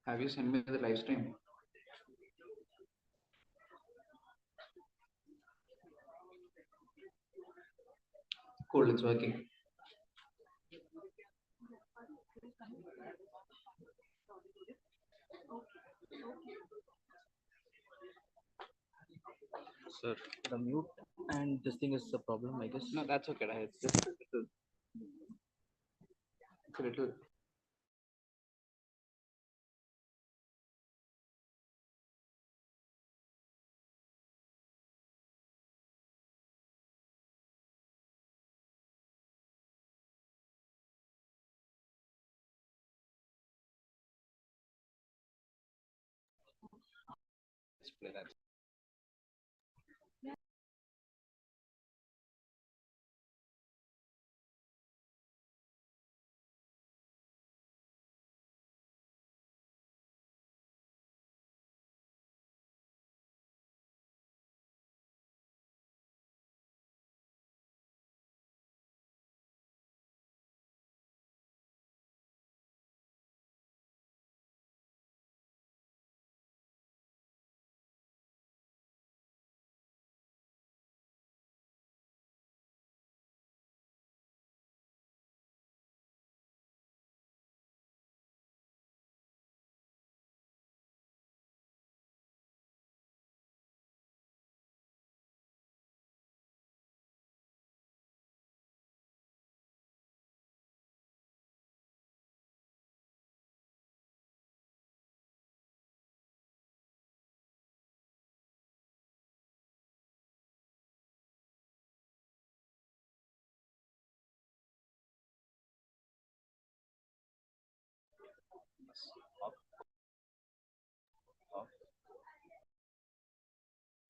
Have you sent me the live stream? Cool, it's working. Sir, the mute and this thing is the problem, I guess. No, that's okay. It's just a little. It's a little. Display that.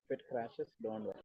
If it crashes, don't worry.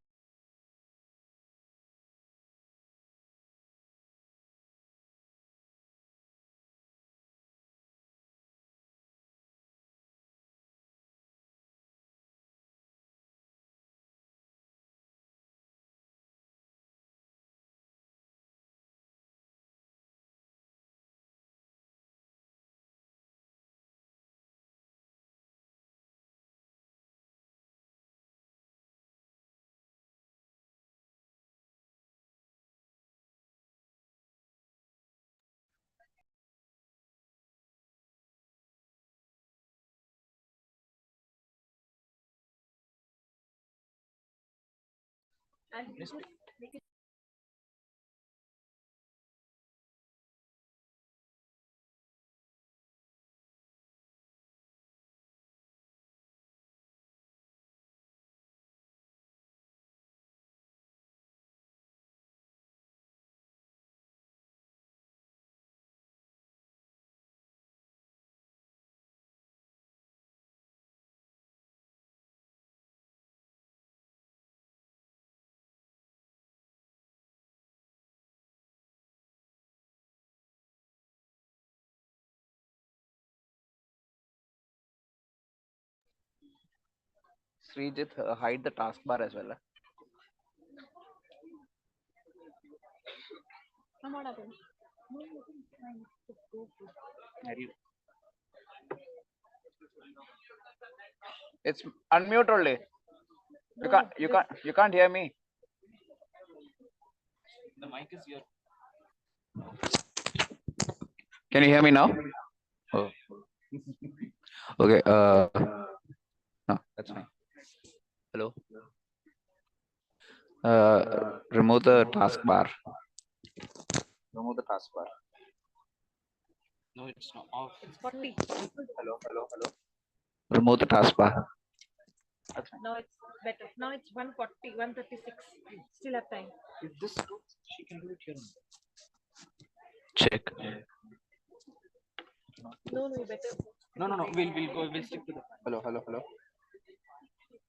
Srijit, hide the taskbar as well. It's unmute only. You can't hear me. The mic is here. Can you hear me now? Oh. Okay. No, that's fine. Hello. Remove the taskbar. Remove the taskbar. No, it's not off. It's 40. Hello. Remove the taskbar. That's fine. Now it's better. Now it's 140, 136. Still have time. If this she can do it here. Check. No, you better. No. We'll stick to the. Hello.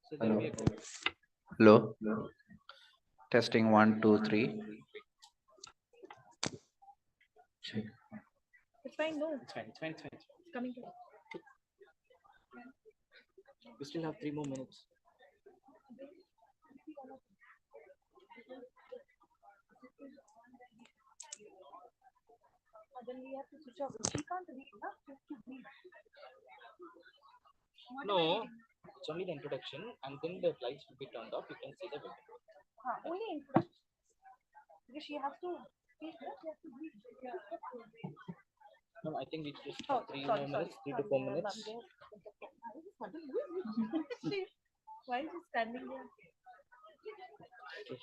So then we are good. Hello. Testing 1, 2, 3. Check. It's fine. No, It's fine. it's coming. We still have 3 more minutes. Then we have to switch off. She can't read, no? She has to read. What am I No, reading? it's only the introduction, and then the lights will be turned off. You can see the video. Only introduction. Because she has to speak, no? She has to read. No, I think we just Oh, have 3 sorry, more sorry. minutes, 3 to 4 minutes. Why is she standing there? Okay.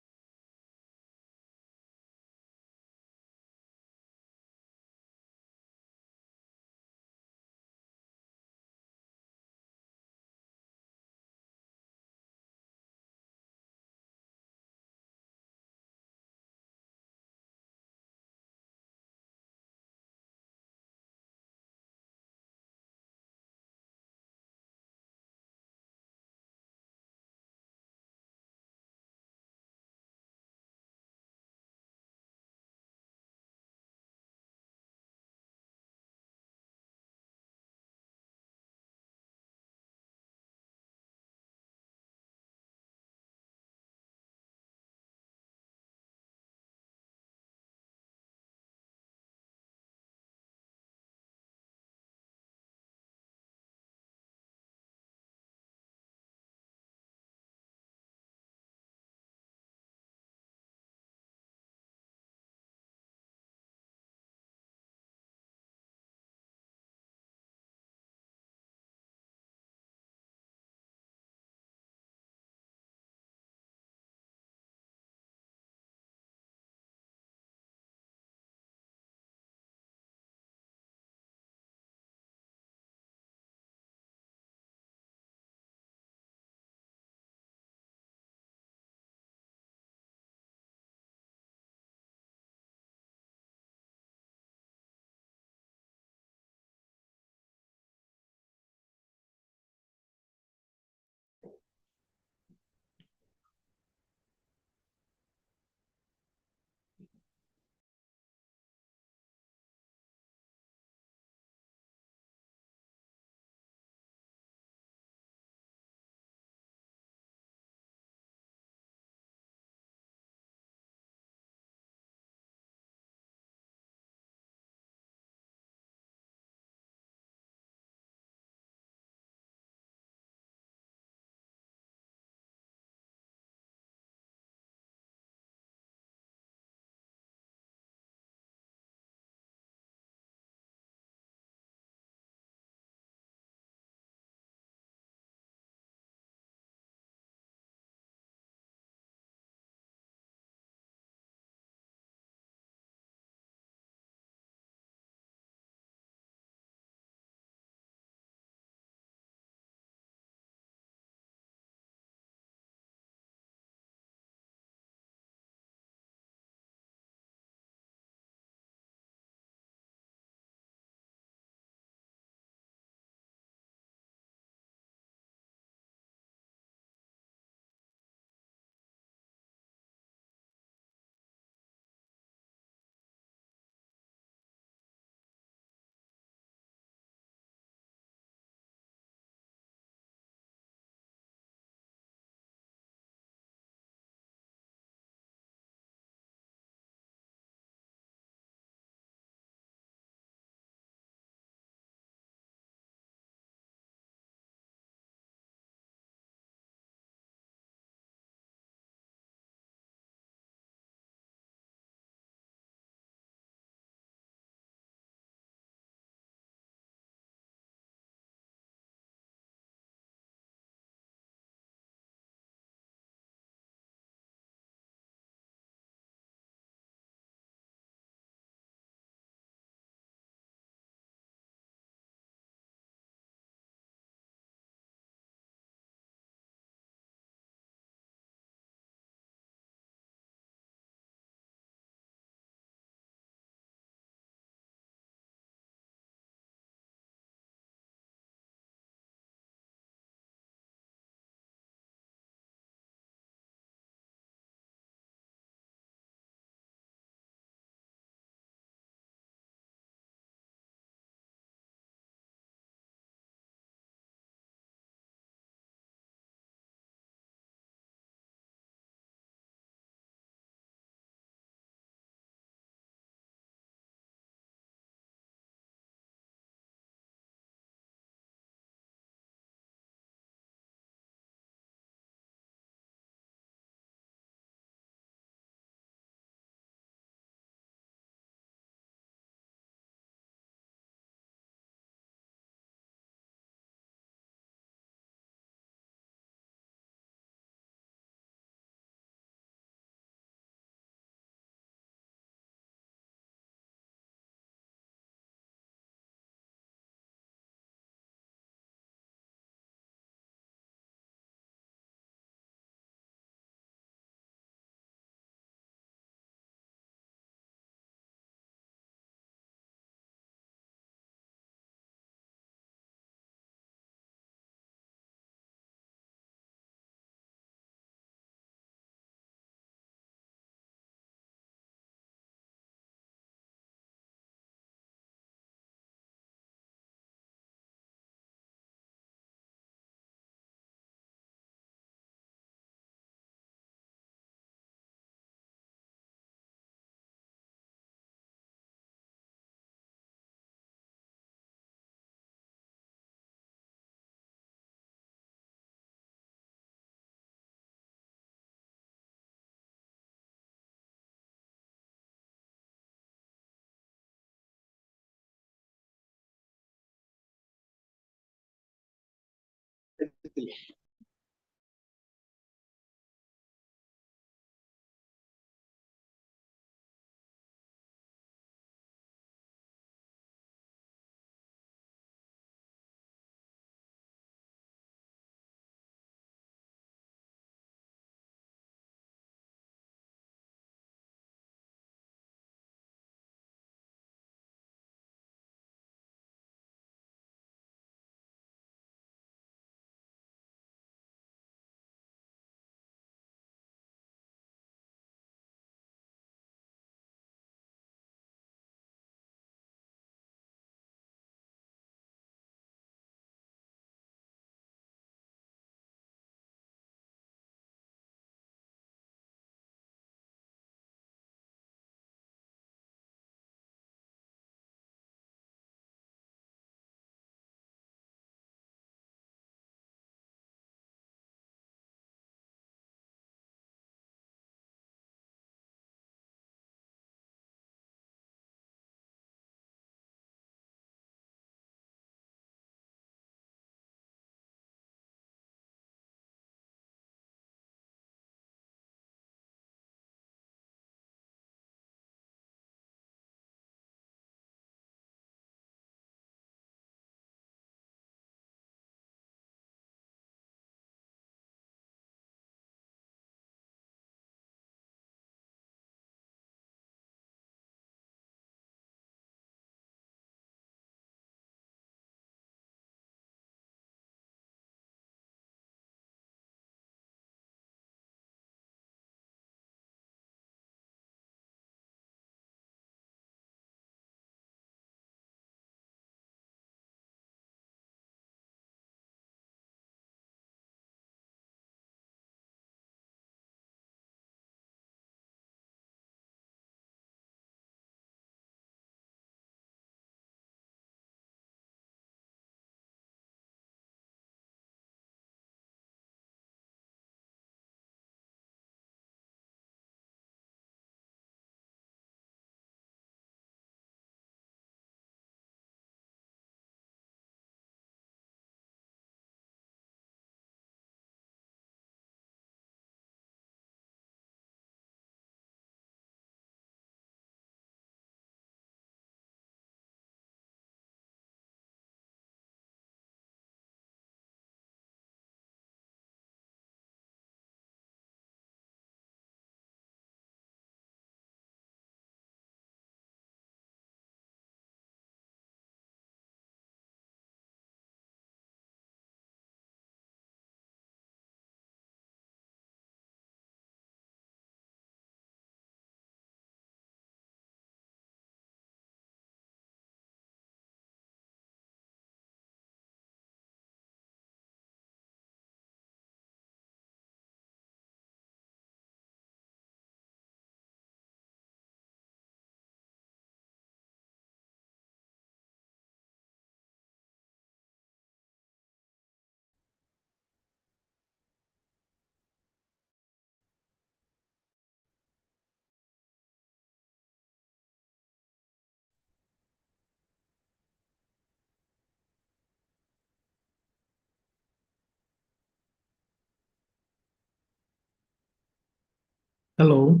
Hello.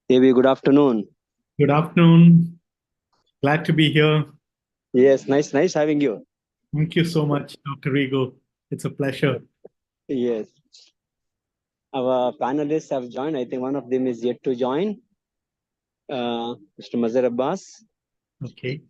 Devi, good afternoon. Good afternoon. Glad to be here. Yes, nice having you. Thank you so much, Dr. Rigo. It's a pleasure. Yes. Our panelists have joined. I think one of them is yet to join, Mr. Mazhar Abbas. Okay.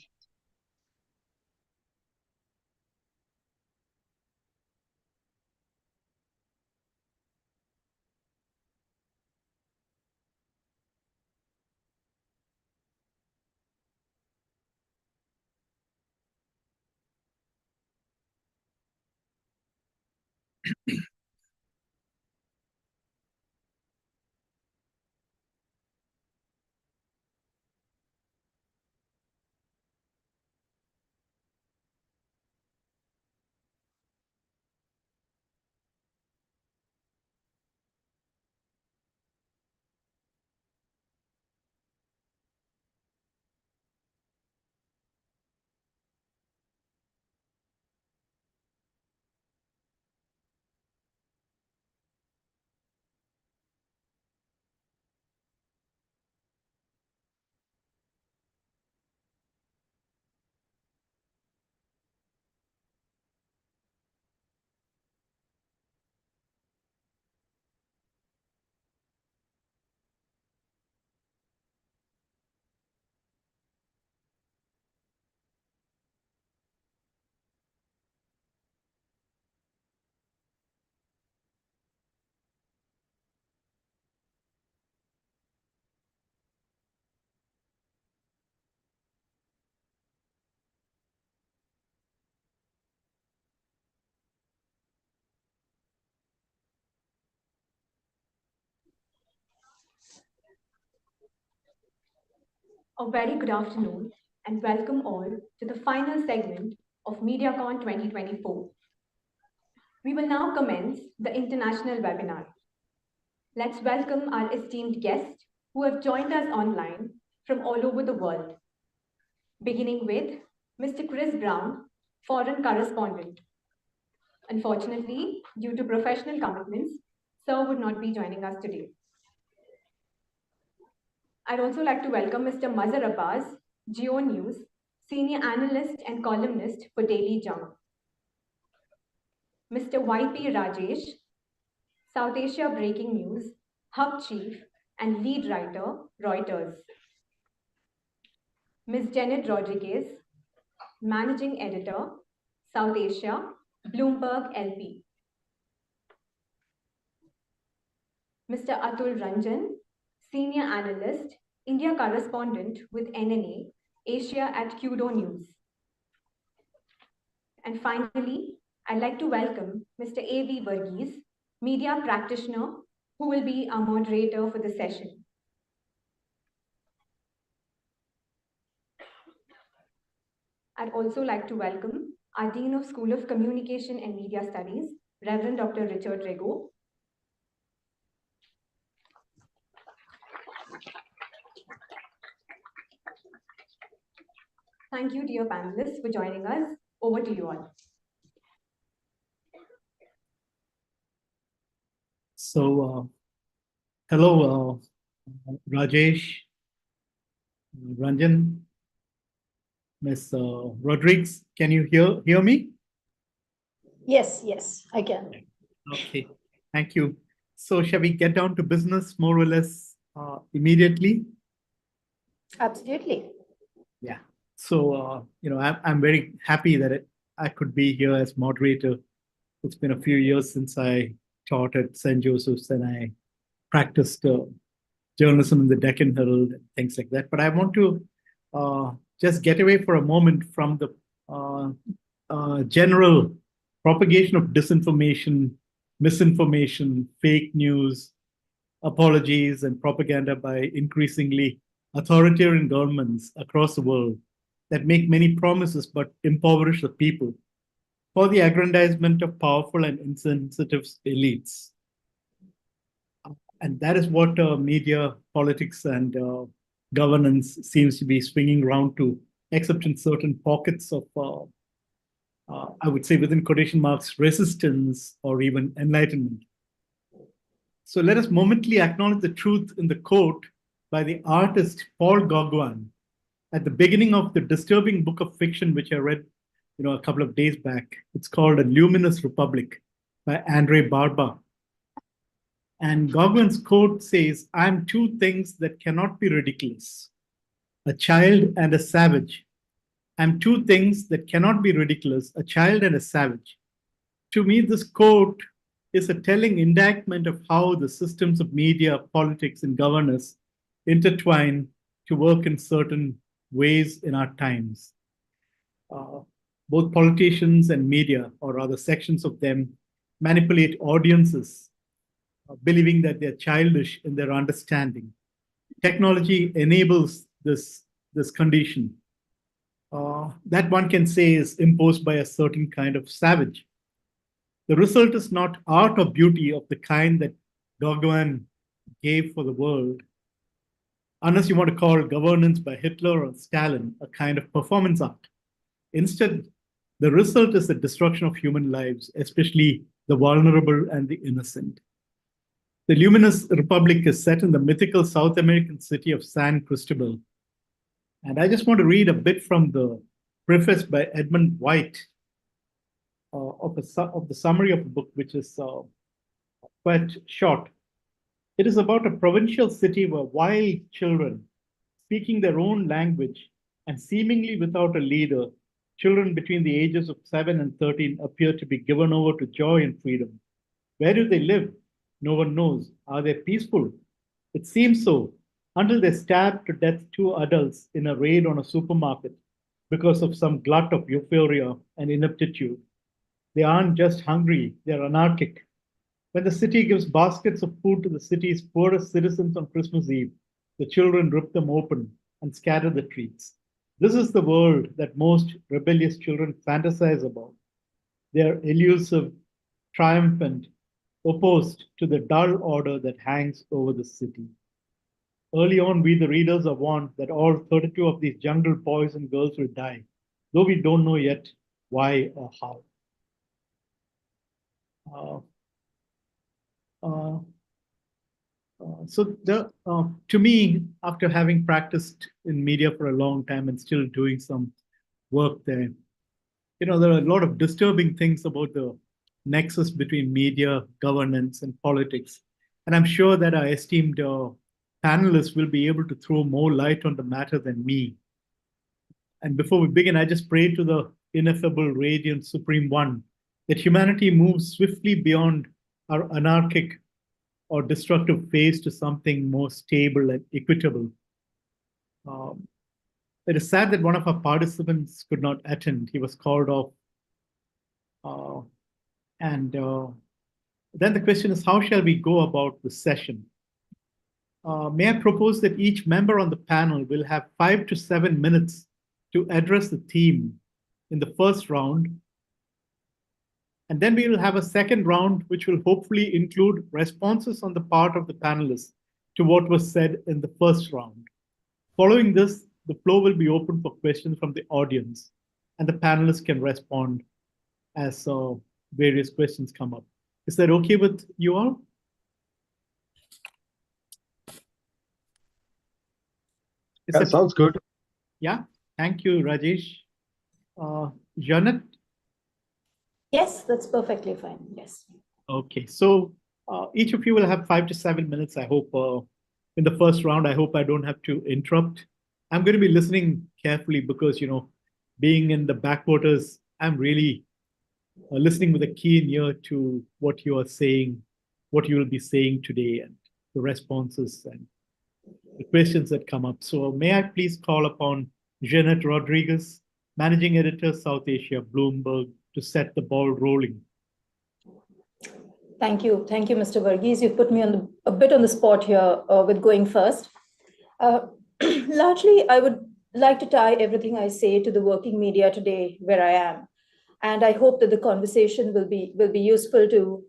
A very good afternoon and welcome all to the final segment of MediaCon 2024. We will now commence the international webinar. Let's welcome our esteemed guests who have joined us online from all over the world. Beginning with Mr. Chris Brown, foreign correspondent. Unfortunately, due to professional commitments, Sir would not be joining us today. I'd also like to welcome Mr. Mazhar Abbas, Geo News, senior analyst and columnist for Daily Jump. Mr. YP Rajesh, South Asia Breaking News, Hub Chief and lead writer, Reuters. Ms. Janet Rodriguez, Managing Editor, South Asia, Bloomberg LP. Mr. Atul Ranjan, Senior Analyst, India Correspondent with NNA, Asia at Kudo News. And finally, I'd like to welcome Mr. A.V. Varghese, Media Practitioner, who will be our moderator for the session. I'd also like to welcome our Dean of School of Communication and Media Studies, Reverend Dr. Richard Rego. Thank you, dear panelists, for joining us. Over to you all. So, hello, Rajesh, Ranjan, Ms. Rodriguez. Can you hear me? Yes, I can. Okay, thank you. So, shall we get down to business more or less immediately? Absolutely. Yeah. So, I'm very happy that I could be here as moderator. It's been a few years since I taught at St. Joseph's and I practiced journalism in the Deccan Herald and things like that. But I want to just get away for a moment from the general propagation of disinformation, misinformation, fake news, apologies, and propaganda by increasingly authoritarian governments across the world that make many promises but impoverish the people for the aggrandizement of powerful and insensitive elites. And that is what media, politics, and governance seems to be swinging around to, except in certain pockets of, I would say within quotation marks, resistance or even enlightenment. So let us momently acknowledge the truth in the quote by the artist Paul Gauguin at the beginning of the disturbing book of fiction, which I read a couple of days back. It's called A Luminous Republic by André Barba. And Gauguin's quote says, "I'm two things that cannot be ridiculous, a child and a savage. I'm two things that cannot be ridiculous, a child and a savage." To me, this quote is a telling indictment of how the systems of media, politics, and governance intertwine to work in certain ways in our times. Both politicians and media, or rather sections of them, manipulate audiences, believing that they're childish in their understanding. Technology enables this condition. That one can say is imposed by a certain kind of savage. The result is not art or beauty of the kind that Gauguin gave for the world, unless you want to call governance by Hitler or Stalin a kind of performance art. Instead, the result is the destruction of human lives, especially the vulnerable and the innocent. The Luminous Republic is set in the mythical South American city of San Cristobal. And I just want to read a bit from the preface by Edmund White of the summary of the book, which is quite short. It is about a provincial city where wild children, speaking their own language and seemingly without a leader, children between the ages of 7 and 13 appear to be given over to joy and freedom. Where do they live? No one knows. Are they peaceful? It seems so, until they stab to death 2 adults in a raid on a supermarket because of some glut of euphoria and ineptitude. They aren't just hungry, they're anarchic. When the city gives baskets of food to the city's poorest citizens on Christmas Eve, the children rip them open, and scatter the trees. This is the world that most rebellious children fantasize about. They are elusive, triumphant, opposed to the dull order that hangs over the city. Early on, we, the readers, are warned that all 32 of these jungle boys and girls will die, though we don't know yet why or how. To me, after having practiced in media for a long time and still doing some work there, there are a lot of disturbing things about the nexus between media, governance, and politics. And I'm sure that our esteemed panelists will be able to throw more light on the matter than me. And before we begin, I just pray to the ineffable, radiant, supreme one that humanity moves swiftly beyond our anarchic or destructive phase to something more stable and equitable. It is sad that one of our participants could not attend. He was called off. Then the question is, how shall we go about the session? May I propose that each member on the panel will have 5 to 7 minutes to address the theme in the first round. And then we will have a second round, which will hopefully include responses on the part of the panelists to what was said in the first round. Following this, the floor will be open for questions from the audience, and the panelists can respond as various questions come up. Is that okay with you all? That sounds good. Yeah, thank you, Rajesh. Janet? Yes, that's perfectly fine. Yes. Okay, so each of you will have 5 to 7 minutes, I hope, in the first round. I hope I don't have to interrupt. I'm going to be listening carefully because, being in the backwaters, I'm really listening with a keen ear to what you are saying, what you will be saying today, and the responses and the questions that come up. So may I please call upon Janet Rodriguez, Managing Editor, South Asia, Bloomberg, to set the ball rolling. Thank you, Mr. Varghese. You've put me on a bit on the spot here with going first. Largely, I would like to tie everything I say to the working media today where I am. And I hope that the conversation will be useful to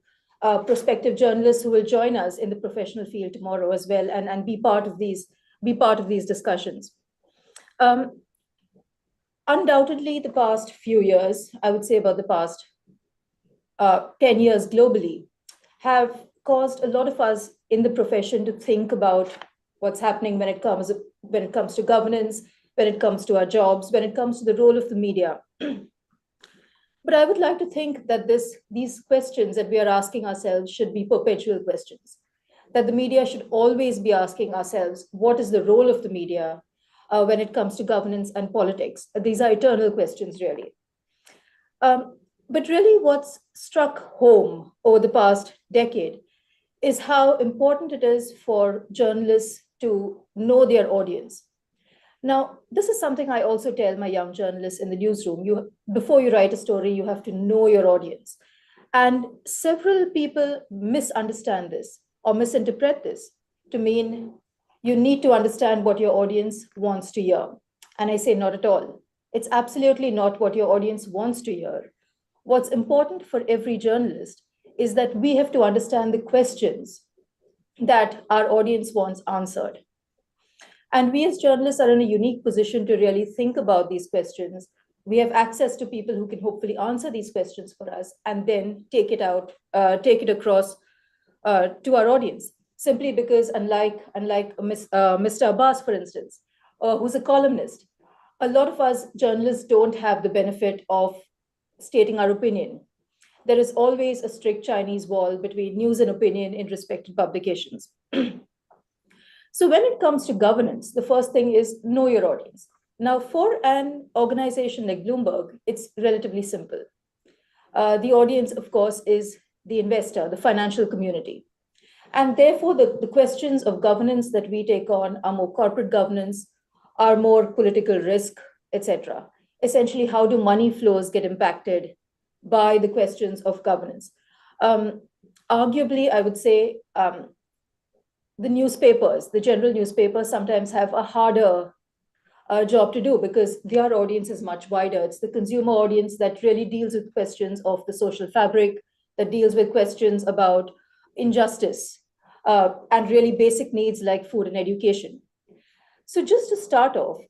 prospective journalists who will join us in the professional field tomorrow as well, and be part of these discussions. Undoubtedly, the past few years, I would say about the past 10 years globally, have caused a lot of us in the profession to think about what's happening when it comes to governance, when it comes to our jobs, when it comes to the role of the media. But I would like to think that these questions that we are asking ourselves should be perpetual questions, that the media should always be asking ourselves, what is the role of the media when it comes to governance and politics? These are eternal questions, really. But really what's struck home over the past decade is how important it is for journalists to know their audience. Now, this is something I also tell my young journalists in the newsroom. Before you write a story, you have to know your audience. And several people misunderstand this or misinterpret this to mean you need to understand what your audience wants to hear. And I say not at all. It's absolutely not what your audience wants to hear. What's important for every journalist is that we have to understand the questions that our audience wants answered. And we as journalists are in a unique position to really think about these questions. We have access to people who can hopefully answer these questions for us and then take it across to our audience. Simply because unlike Mr. Abbas, for instance, who's a columnist, a lot of us journalists don't have the benefit of stating our opinion. There is always a strict Chinese wall between news and opinion in respected publications. So when it comes to governance, the first thing is know your audience. Now, for an organization like Bloomberg, it's relatively simple. The audience, of course, is the investor, the financial community. And therefore, the questions of governance that we take on are more corporate governance, are more political risk, etc. Essentially, how do money flows get impacted by the questions of governance? Arguably, I would say, the newspapers, the general newspapers sometimes have a harder job to do because their audience is much wider. It's the consumer audience that really deals with questions of the social fabric, that deals with questions about injustice, and really basic needs like food and education. So just to start off,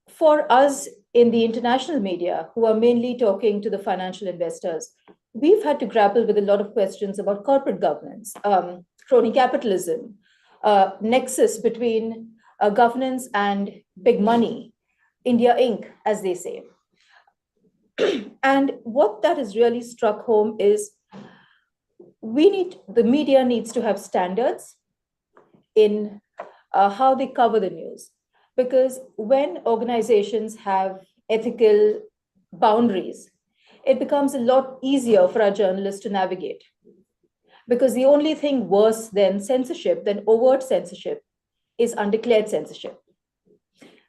for us in the international media, who are mainly talking to the financial investors, we've had to grapple with a lot of questions about corporate governance, crony capitalism, nexus between governance and big money, India Inc., as they say. And what that has really struck home is the media needs to have standards in how they cover the news. Because when organizations have ethical boundaries, it becomes a lot easier for our journalists to navigate. Because the only thing worse than censorship, than overt censorship, is undeclared censorship.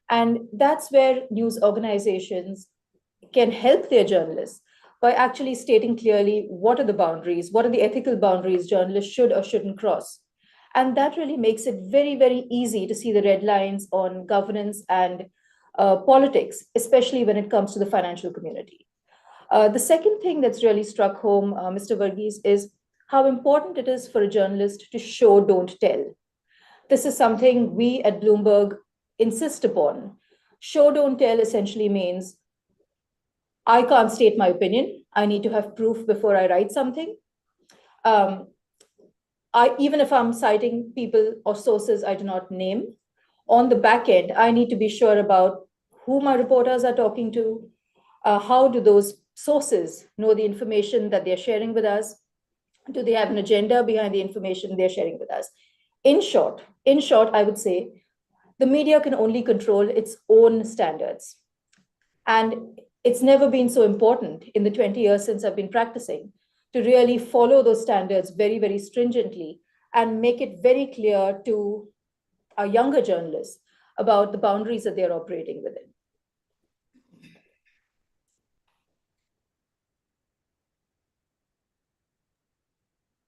And that's where news organizations can help their journalists by actually stating clearly what are the boundaries, what are the ethical boundaries journalists should or shouldn't cross. And that really makes it very, very easy to see the red lines on governance and politics, especially when it comes to the financial community. The second thing that's really struck home, Mr. Varghese, is how important it is for a journalist to show, don't tell. This is something we at Bloomberg insist upon. Show, don't tell essentially means I can't state my opinion. I need to have proof before I write something. Even if I'm citing people or sources I do not name, on the back end, I need to be sure about who my reporters are talking to, how do those sources know the information that they're sharing with us, do they have an agenda behind the information they're sharing with us. In short, I would say the media can only control its own standards. And it's never been so important in the 20 years since I've been practicing to really follow those standards very, very stringently and make it very clear to our younger journalists about the boundaries that they're operating within.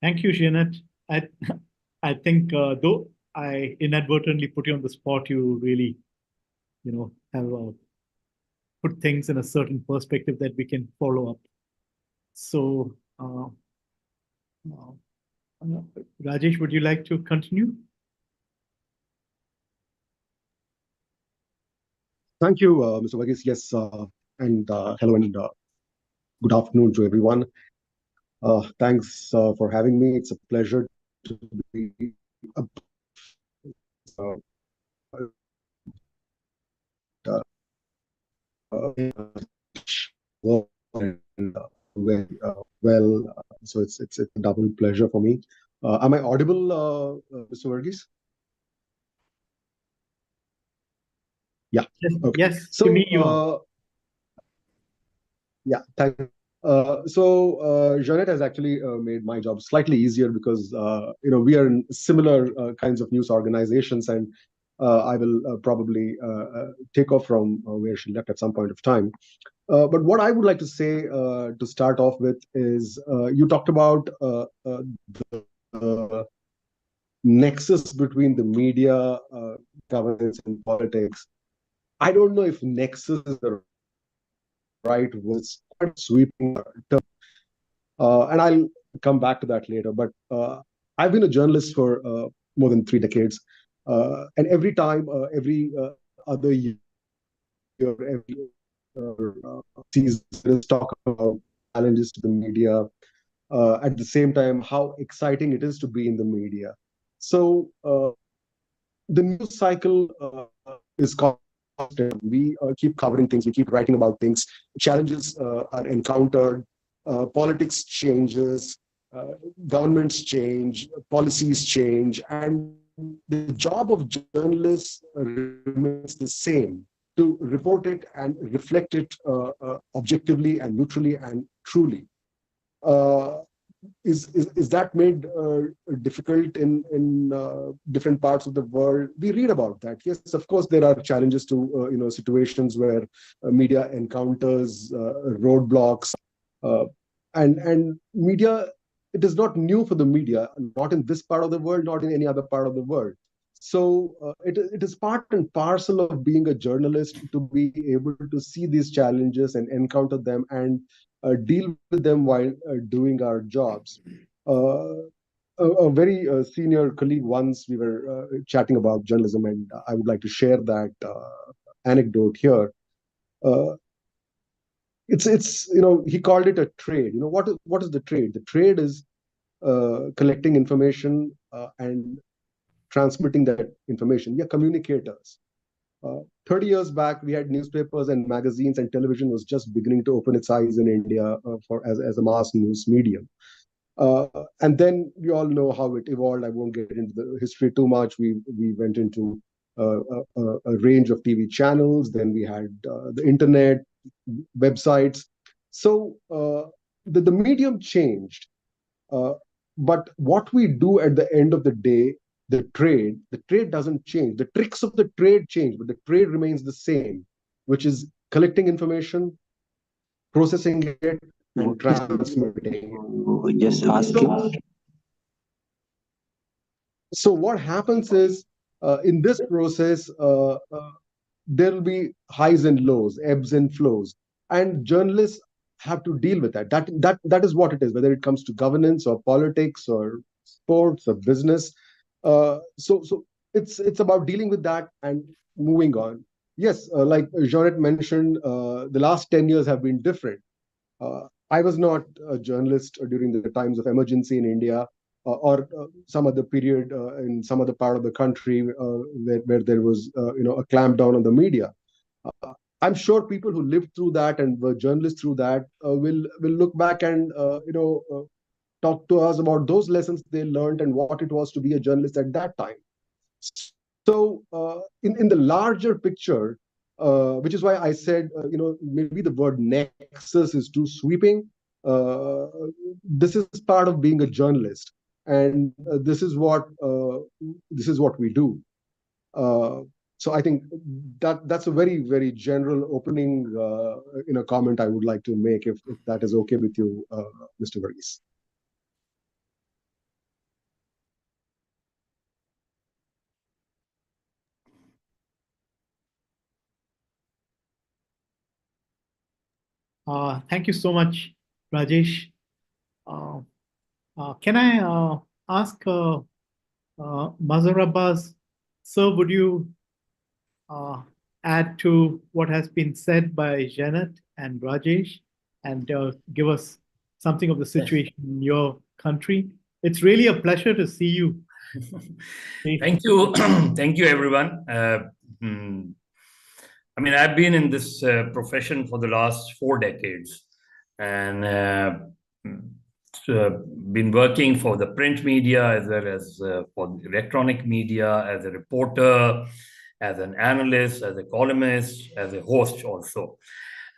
Thank you, Janet. I think though I inadvertently put you on the spot, you really, have put things in a certain perspective that we can follow up. So, Rajesh, would you like to continue? Thank you, Mr. Varghese. Yes, and hello and good afternoon to everyone. Thanks for having me. It's a pleasure to be well. So it's a double pleasure for me. Am I audible, Mr. Varghese? Yeah. Okay. Yes. So, to me, you are. Yeah. Thank you. So Janet has actually made my job slightly easier because we are in similar kinds of news organizations, and I will probably take off from where she left at some point of time. But what I would like to say to start off with is you talked about the nexus between the media, governance, and politics. I don't know if nexus is the right word. It's quite sweeping term. And I'll come back to that later. But I've been a journalist for more than 3 decades. And every time, every other year, every season, talk about challenges to the media. At the same time, how exciting it is to be in the media. So the news cycle is constant. We keep covering things. We keep writing about things. Challenges are encountered. Politics changes. Governments change. Policies change. And the job of journalists remains the same: to report it and reflect it objectively and neutrally and truly. Is that made difficult in different parts of the world? We read about that. Yes, of course, there are challenges to situations where media encounters roadblocks, and media. It is not new for the media, not in this part of the world, not in any other part of the world. So it is part and parcel of being a journalist to be able to see these challenges and encounter them and deal with them while doing our jobs. A very senior colleague once we were chatting about journalism, and I would like to share that anecdote here. Uh, it's he called it a trade. What is the trade? The trade is collecting information and transmitting that information. We are communicators. 30 years back, we had newspapers and magazines, and television was just beginning to open its eyes in India as a mass news medium. And then we all know how it evolved. I won't get into the history too much. We went into a range of TV channels. Then we had the internet, websites. So the medium changed. But what we do at the end of the day, the trade doesn't change. The tricks of the trade change, but the trade remains the same, which is collecting information, processing it, and transmitting it. Just ask him. So what happens is, in this process, there will be highs and lows, ebbs and flows, and journalists have to deal with that. That is what it is, whether it comes to governance or politics or sports or business. So it's about dealing with that and moving on. Yes, like Jeanette mentioned, the last 10 years have been different. I was not a journalist during the times of emergency in India, or some other period in some other part of the country where there was a clampdown on the media. I'm sure people who lived through that and were journalists through that will look back and talk to us about those lessons they learned and what it was to be a journalist at that time. So in the larger picture, which is why I said, maybe the word nexus is too sweeping. This is part of being a journalist, and this is what we do. So I think that's a very, very general opening comment I would like to make, if that is okay with you, Mr. Varghese. Thank you so much, Rajesh. Can I ask Mazhar Abbas, sir, would you add to what has been said by Janet and Rajesh and give us something of the situation in your country? It's really a pleasure to see you. Thank you. Thank you, everyone. I mean, I've been in this profession for the last 4 decades, and been working for the print media as well as for the electronic media, as a reporter, as an analyst, as a columnist, as a host also.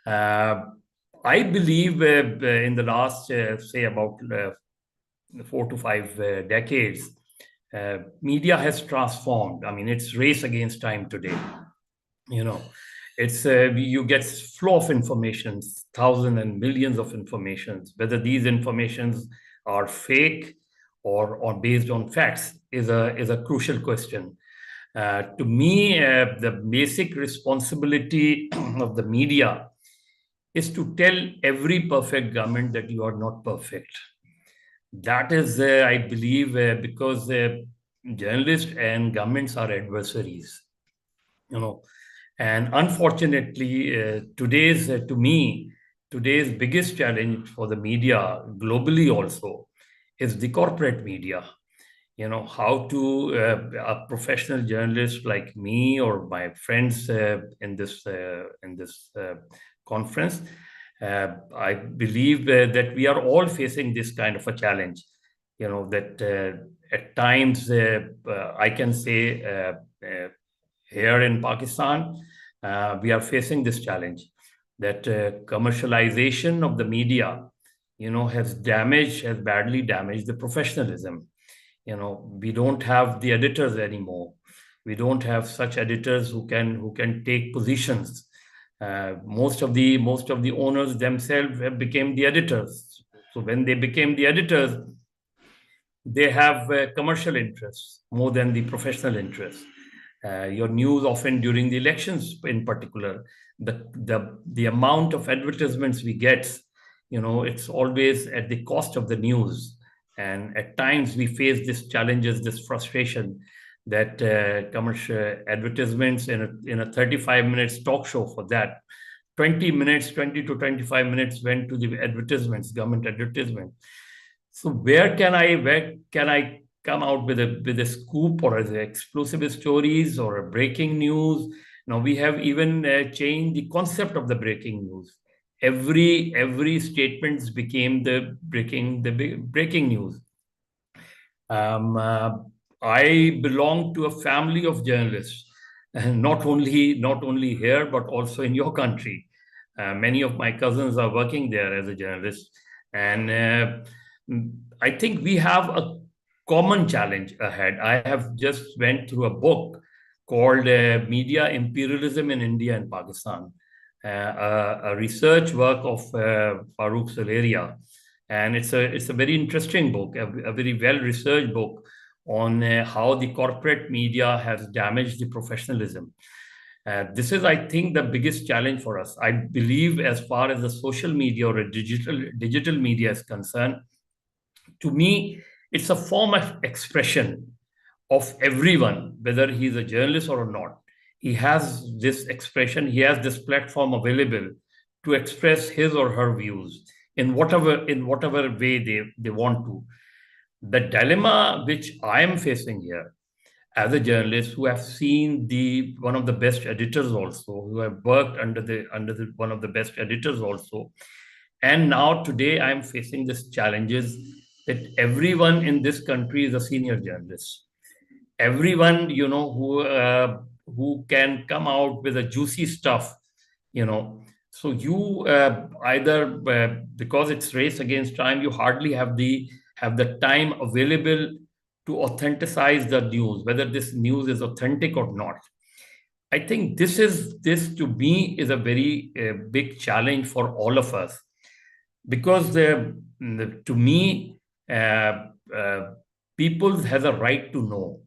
I believe in the last, say, about 4 to 5 decades, media has transformed. I mean, it's race against time today. It's you get flow of information, thousands and millions of informations. Whether these informations are fake or based on facts is a crucial question. To me, the basic responsibility of the media is to tell every perfect government that you are not perfect. That is, I believe, because journalists and governments are adversaries, And unfortunately, today's biggest challenge for the media globally also is the corporate media. How to a professional journalist like me or my friends in this conference, I believe that we are all facing this kind of a challenge. That at times I can say here in Pakistan, we are facing this challenge that commercialization of the media, has badly damaged the professionalism. We don't have the editors anymore. We don't have such editors who can take positions. Most of the owners themselves have become the editors. So when they became the editors, they have commercial interests more than the professional interests. Your news often during the elections in particular, the amount of advertisements we get, it's always at the cost of the news. And at times we face these challenges, this frustration that commercial advertisements in a 35 minutes talk show, for that 20 to 25 minutes went to the advertisements, government advertisement. So where can I come out with a scoop or as explosive stories or a breaking news? Now we have even changed the concept of the breaking news. Every statements became the breaking news. I belong to a family of journalists, and not only here but also in your country. Many of my cousins are working there as a journalist, and I think we have a common challenge ahead. I have just went through a book called Media Imperialism in India and Pakistan, a research work of Farooq Saleria. And it's a very interesting book, a very well-researched book on how the corporate media has damaged the professionalism. This is, I think, the biggest challenge for us. I believe as far as the social media or a digital media is concerned, to me, it's a form of expression of everyone, whether he's a journalist or not. He has this expression, he has this platform available to express his or her views in whatever way they want to. The dilemma which I am facing here as a journalist, who have seen one of the best editors also, who have worked under one of the best editors also, and now today I am facing these challenges that everyone in this country is a senior journalist. Everyone, who can come out with a juicy stuff, So you either because it's race against time, you hardly have the time available to authenticize the news, whether this news is authentic or not. I think this to me is a very big challenge for all of us, because to me, people has a right to know.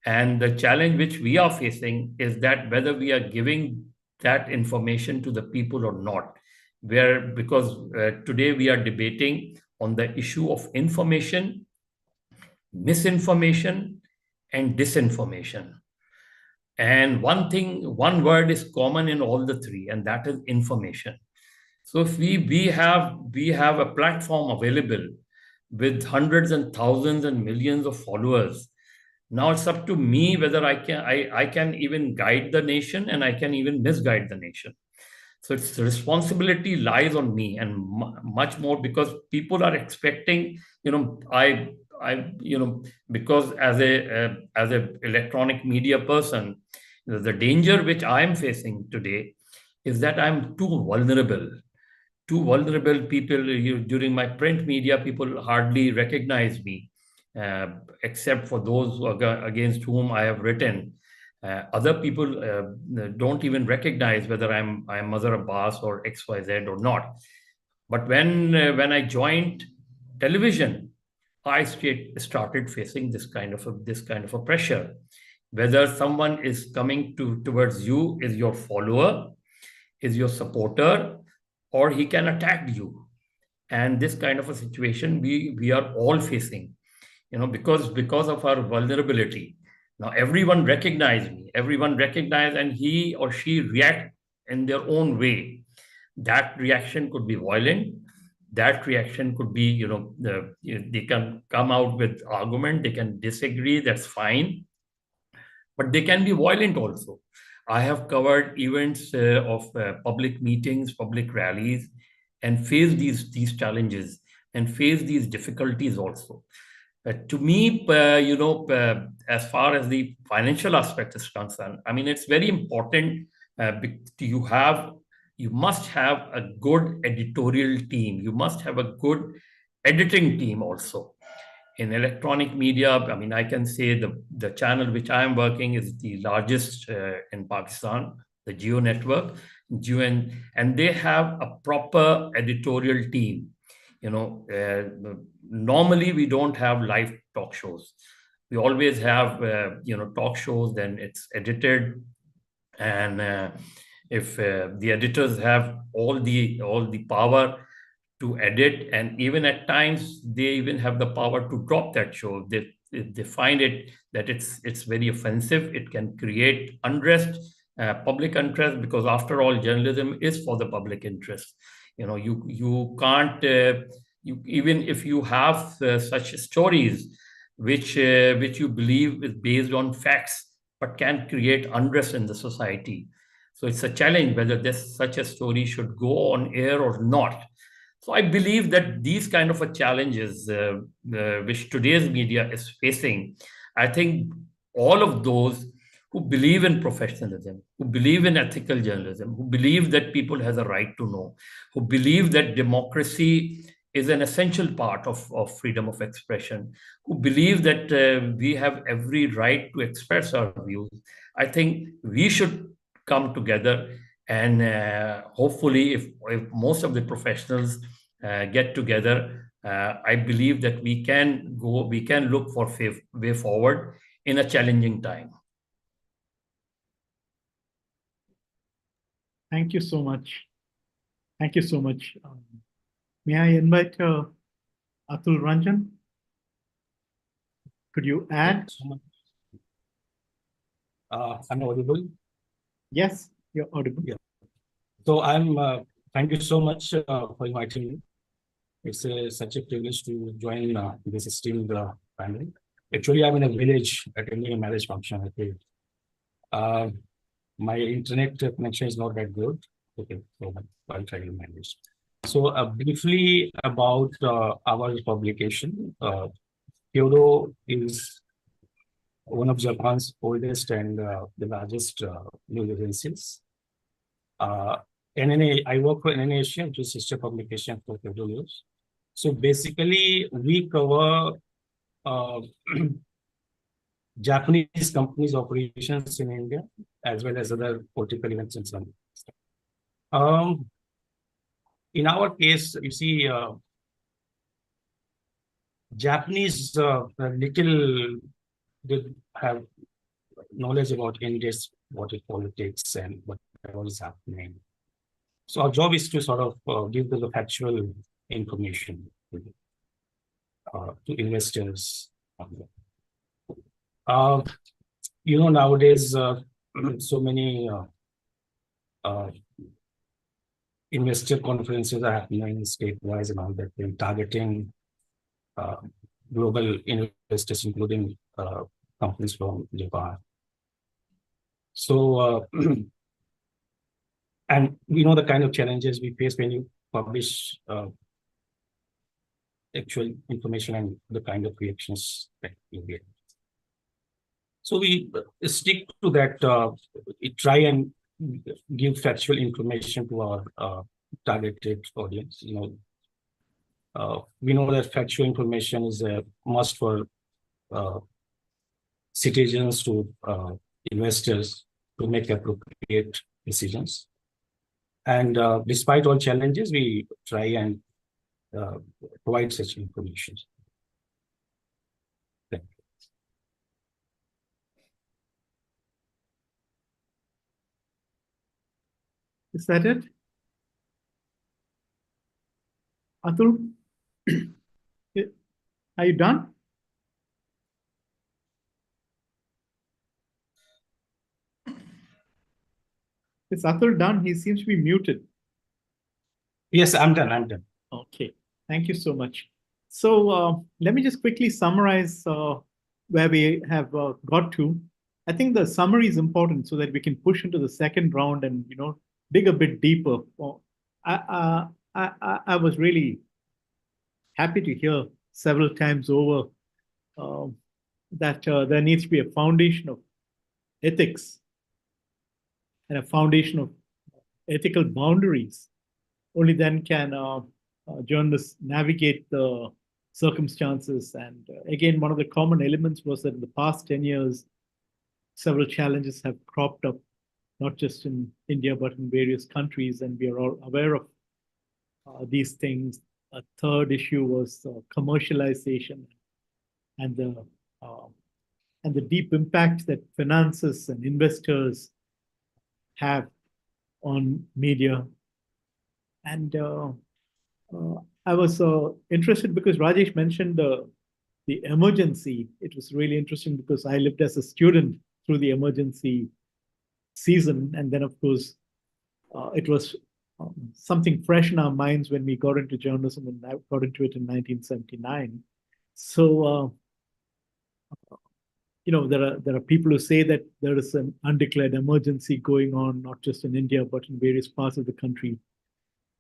And the challenge which we are facing is that whether we are giving that information to the people or not, because today we are debating on the issue of information, misinformation, and disinformation. And one word is common in all the three, and that is information. So if we have a platform available with hundreds and thousands and millions of followers, now it's up to me whether I can even guide the nation, and I can even misguide the nation. So its responsibility lies on me, and much more, because people are expecting, because as a electronic media person, the danger which I am facing today is that I'm too vulnerable. People, during my print media, people hardly recognize me, except for those against whom I have written. Other people don't even recognize whether I'm Mazhar Abbas or XYZ or not. But when I joined television, I started facing this kind of a pressure. Whether someone is coming towards you, is your follower, is your supporter, or he can attack you. And this kind of a situation we are all facing, because of our vulnerability. Now everyone recognize me, and he or she react in their own way. That reaction could be violent. That reaction could be, they can come out with argument, they can disagree, that's fine. But they can be violent also. I have covered events of public meetings, public rallies, and faced these challenges and faced these difficulties also. To me, as far as the financial aspect is concerned, I mean, it's very important. You must have a good editorial team. You must have a good editing team also. In electronic media, I mean, I can say the channel which I am working is the largest in Pakistan, the Geo network, and they have a proper editorial team. Normally we don't have live talk shows. We always have, talk shows, then it's edited. And if the editors have all the power to edit, and even at times they even have the power to drop that show. They find it that it's very offensive. It can create unrest, public interest, because after all, journalism is for the public interest. You can't even if you have such stories which you believe is based on facts, but can create unrest in the society. So it's a challenge whether such a story should go on air or not. So I believe that these kind of challenges which today's media is facing, I think all of those who believe in professionalism, who believe in ethical journalism, who believe that people has a right to know, who believe that democracy is an essential part of freedom of expression, who believe that we have every right to express our views, I think we should come together. And hopefully, if most of the professionals get together, I believe that we can look for way forward in a challenging time. Thank you so much. Thank you so much. May I invite Atul Ranjan? Could you add? I'm audible? Yes, you're audible. Yeah. So thank you so much for inviting me. It's such a privilege to join this esteemed panel. Actually, I'm in a village attending a marriage function. I think. My internet connection is not that good. Okay, so I'll try to manage. So briefly about our publication. Kyoto is one of Japan's oldest and the largest news agencies. NNA, I work for NNA Asia, which is sister publication for Kyoto News. So basically, we cover Japanese companies' operations in India, as well as other political events and some. In our case, you see, Japanese little did have knowledge about India's water politics and what is happening. So our job is to sort of give them the factual information to investors. Nowadays, so many investor conferences are happening state-wise and all that, and targeting global investors, including companies from Japan. So, and we know the kind of challenges we face when you publish actual information and the kind of reactions that you get. So we stick to that, try and give factual information to our targeted audience. We know that factual information is a must for citizens to investors to make appropriate decisions. And despite all challenges, we try and provide such information. Thank you. Is that it? Atul, are you done? Is Atul done? He seems to be muted. Yes, I'm done. Okay, thank you so much. So let me just quickly summarize where we have got to. I think the summary is important so that we can push into the second round and dig a bit deeper. I was really happy to hear several times over that there needs to be a foundation of ethics and a foundation of ethical boundaries. Only then can journalists navigate the circumstances. And again, one of the common elements was that in the past 10 years, several challenges have cropped up, not just in India, but in various countries. And we are all aware of these things. a third issue was commercialization and the deep impact that finances and investors have on media. And I was interested because Rajesh mentioned the emergency. It was really interesting because I lived as a student through the emergency season. And then, of course, it was something fresh in our minds when we got into journalism, and I got into it in 1979. So, there are people who say that there is an undeclared emergency going on, not just in India, but in various parts of the country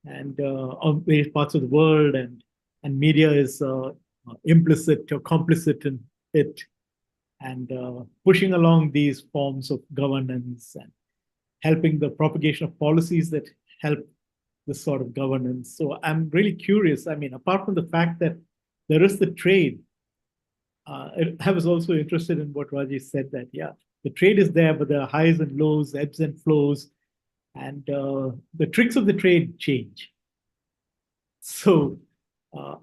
and various parts of the world, and media is implicit or complicit in it, and pushing along these forms of governance and helping the propagation of policies that help this sort of governance. So I'm really curious. I mean, apart from the fact that there is the trade, I was also interested in what Rajesh said, that, yeah, the trade is there, but there are highs and lows, ebbs and flows, and the tricks of the trade change. So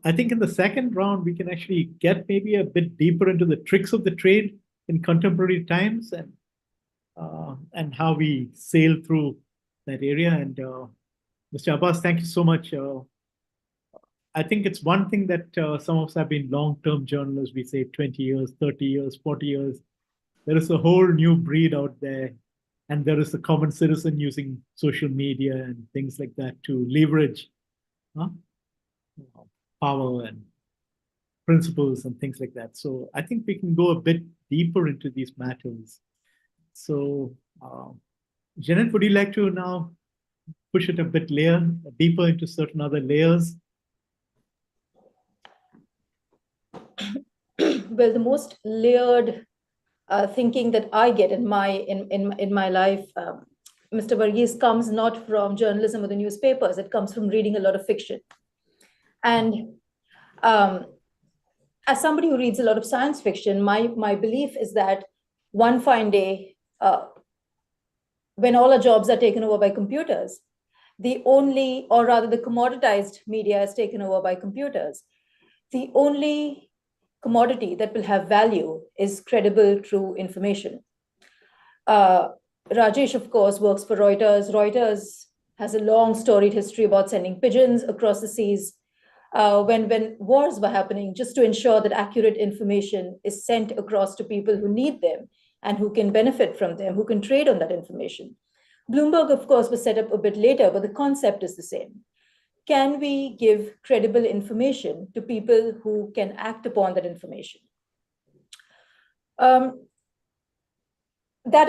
I think in the second round, we can actually get maybe a bit deeper into the tricks of the trade in contemporary times, and how we sail through that area. And Mr. Abbas, thank you so much. I think it's one thing that some of us have been long-term journalists. We say 20 years, 30 years, 40 years. There is a whole new breed out there. And there is a common citizen using social media and things like that to leverage power and principles and things like that. So I think we can go a bit deeper into these matters. So, Janet, would you like to now push it a bit deeper into certain other layers? Well, the most layered thinking that I get in my life, Mr. Varghese, comes not from journalism or the newspapers. It comes from reading a lot of fiction. And as somebody who reads a lot of science fiction, my belief is that one fine day, when all our jobs are taken over by computers, the commoditized media is taken over by computers, the only commodity that will have value is credible, true information. Rajesh, of course, works for Reuters. Reuters has a long storied history about sending pigeons across the seas when wars were happening, just to ensure that accurate information is sent across to people who need them and who can benefit from them, who can trade on that information. Bloomberg, of course, was set up a bit later, but the concept is the same. Can we give credible information to people who can act upon that information? That,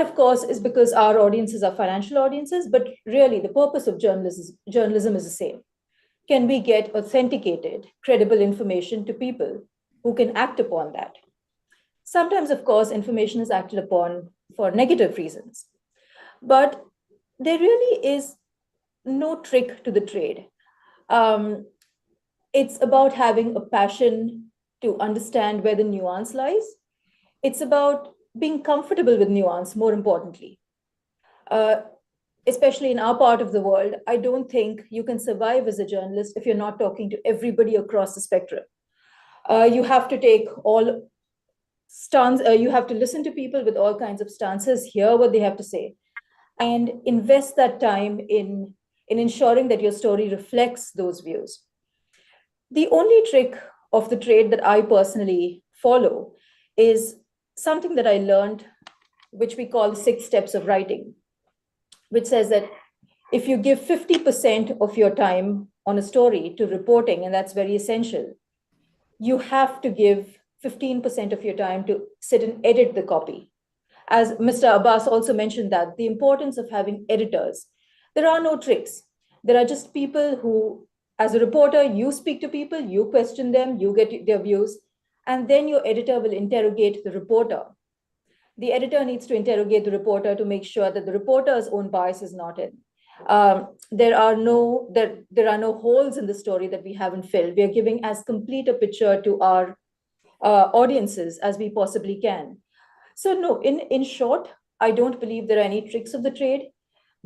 of course, is because our audiences are financial audiences, but really the purpose of journalism is the same. Can we get authenticated, credible information to people who can act upon that? Sometimes, of course, information is acted upon for negative reasons, but there really is no trick to the trade. It's about having a passion to understand where the nuance lies. It's about being comfortable with nuance, more importantly. Especially in our part of the world, I don't think you can survive as a journalist if you're not talking to everybody across the spectrum. You have to take all stance, you have to listen to people with all kinds of stances, hear what they have to say, and invest that time in ensuring that your story reflects those views. The only trick of the trade that I personally follow is something that I learned, which we call the 6 steps of writing, which says that if you give 50% of your time on a story to reporting, and that's very essential, you have to give 15% of your time to sit and edit the copy. As Mr. Abbas also mentioned, that the importance of having editors. There are no tricks. There are just people who, as a reporter, you speak to people, you question them, you get their views, and then your editor will interrogate the reporter. The editor needs to interrogate the reporter to make sure that the reporter's own bias is not in. There are no holes in the story that we haven't filled. We are giving as complete a picture to our audiences as we possibly can. So no, in short, I don't believe there are any tricks of the trade.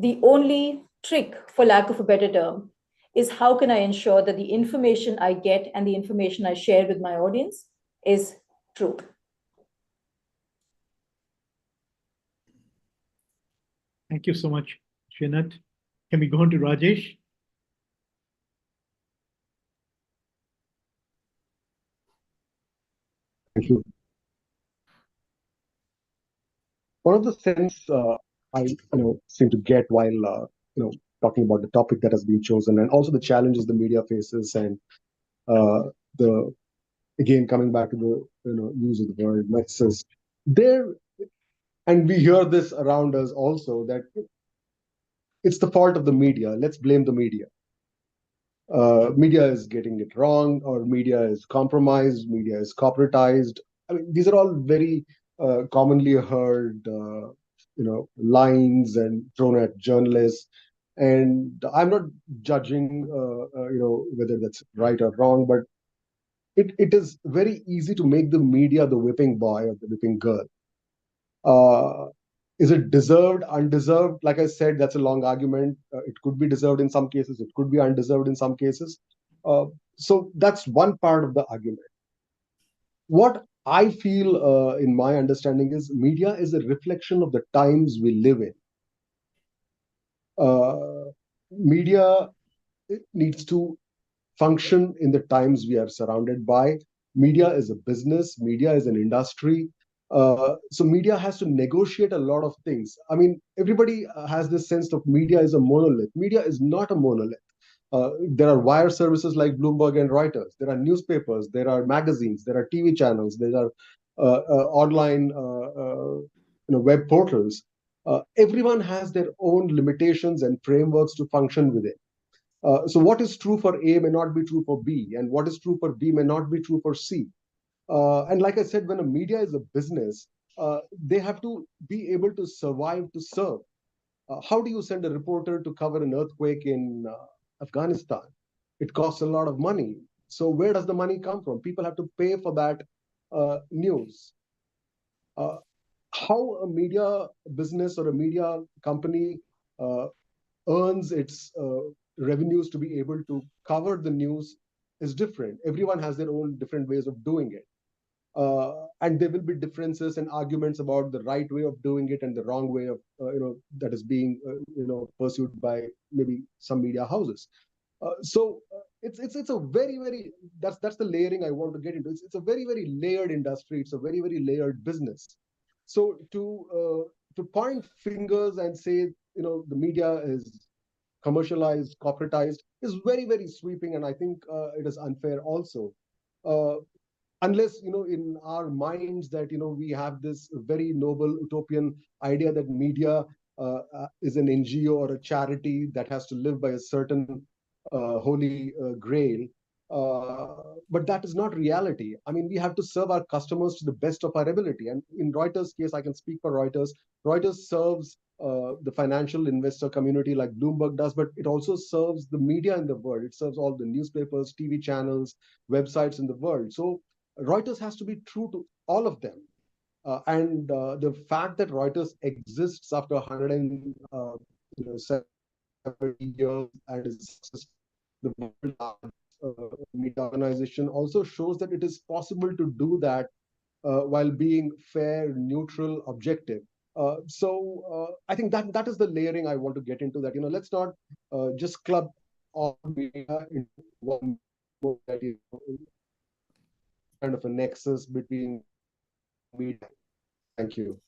The only trick, for lack of a better term, is how can I ensure that the information I get and the information I share with my audience is true. Thank you so much, Srinath. Can we go on to Rajesh? Thank you. One of the things I seem to get while talking about the topic that has been chosen, and also the challenges the media faces, and the again coming back to the use of the word nexus there, and we hear this around us also, that it's the fault of the media. Let's blame the media. Media is getting it wrong, or media is compromised, media is corporatized. I mean, these are all very commonly heard lines and thrown at journalists. And I'm not judging whether that's right or wrong, but it is very easy to make the media the whipping boy or the whipping girl. Is it deserved, undeserved? Like I said, that's a long argument. It could be deserved in some cases, it could be undeserved in some cases. So that's one part of the argument. What I feel, in my understanding, is media is a reflection of the times we live in. Media needs to function in the times we are surrounded by. Media is a business, media is an industry. So media has to negotiate a lot of things. I mean, everybody has this sense of media is a monolith. Media is not a monolith. There are wire services like Bloomberg and Reuters. There are newspapers, there are magazines, there are TV channels, there are online web portals. Everyone has their own limitations and frameworks to function within. So what is true for A may not be true for B, and what is true for B may not be true for C. And like I said, when a media is a business, they have to be able to survive to serve. How do you send a reporter to cover an earthquake in Afghanistan? It costs a lot of money. So where does the money come from? People have to pay for that news. How a media business or a media company earns its revenues to be able to cover the news is different. Everyone has their own different ways of doing it. And there will be differences and arguments about the right way of doing it and the wrong way of, that is being, pursued by maybe some media houses. So it's a very, that's the layering I want to get into. It's a very layered industry. It's a very layered business. So to point fingers and say, the media is commercialized, corporatized, is very sweeping, and I think it is unfair also. Unless, in our minds that, we have this very noble utopian idea that media is an NGO or a charity that has to live by a certain holy grail. But that is not reality. I mean, we have to serve our customers to the best of our ability. And in Reuters' case, I can speak for Reuters. Reuters serves the financial investor community like Bloomberg does, but it also serves the media in the world. It serves all the newspapers, TV channels, websites in the world. So Reuters has to be true to all of them. And the fact that Reuters exists after 170 years and is the world media organization also shows that it is possible to do that while being fair, neutral, objective. So I think that is the layering I want to get into. That let's not just club all media into one kind of a nexus between media. Thank you.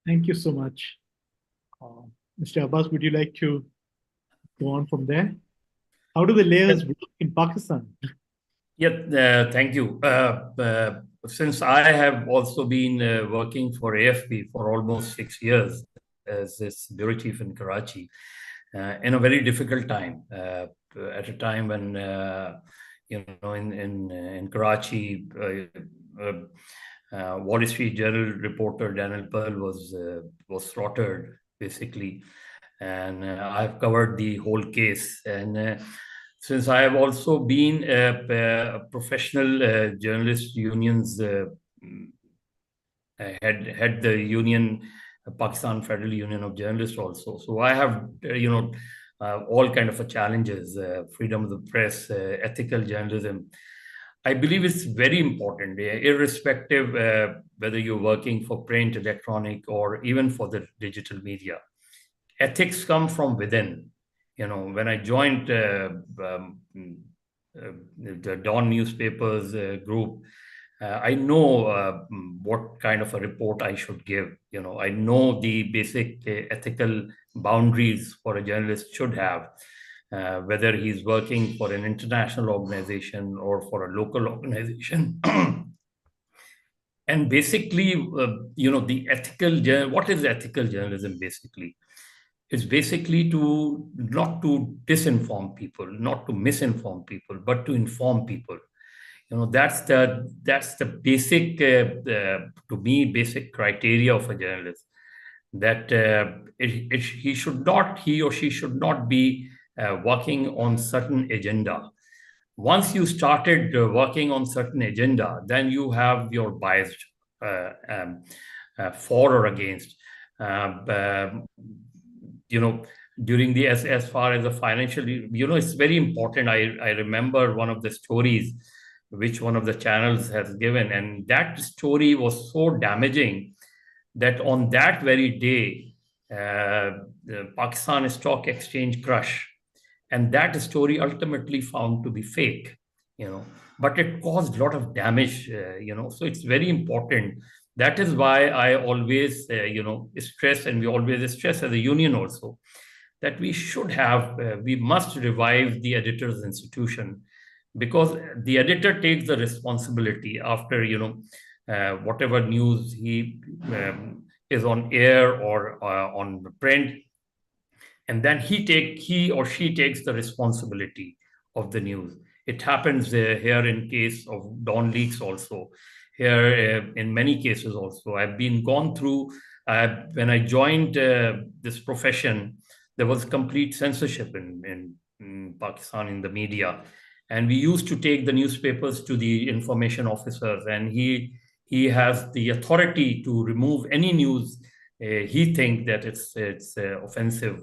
Thank you so much. Mr. Abbas, would you like to go on from there? How do the layers work in Pakistan? Yeah, thank you. Since I have also been working for AFP for almost 6 years as its bureau chief in Karachi, in a very difficult time, at a time when in Karachi, Wall Street Journal reporter Daniel Pearl was slaughtered basically, and I've covered the whole case. And since I have also been a professional journalist unions had the union, Pakistan Federal Union of Journalists also. So I have all kind of challenges, freedom of the press, ethical journalism. I believe it's very important, irrespective whether you're working for print, electronic, or even for the digital media. Ethics come from within. When I joined the Dawn newspapers group, I know what kind of a report I should give. I know the basic ethical boundaries for a journalist should have, whether he's working for an international organization or for a local organization. And basically, the what is ethical journalism basically? It's basically not to disinform people, not to misinform people, but to inform people. That's the basic, to me, basic criteria of a journalist. That he or she should not be working on certain agenda. Once you started working on certain agenda, then you have your bias for or against. During the as far as the financial, it's very important. I remember one of the stories which one of the channels has given, and that story was so damaging that on that very day, the Pakistan Stock Exchange crash, and that story ultimately found to be fake, but it caused a lot of damage, so it's very important. That is why I always, stress, and we always stress as a union also, that we must revive the editor's institution, because the editor takes the responsibility after, whatever news he is on air or on print, and then he or she takes the responsibility of the news. It happens here in case of Dawn Leaks also. Here, in many cases also, I've been gone through. When I joined this profession, there was complete censorship in Pakistan in the media, and we used to take the newspapers to the information officers, and he has the authority to remove any news he thinks that it's offensive.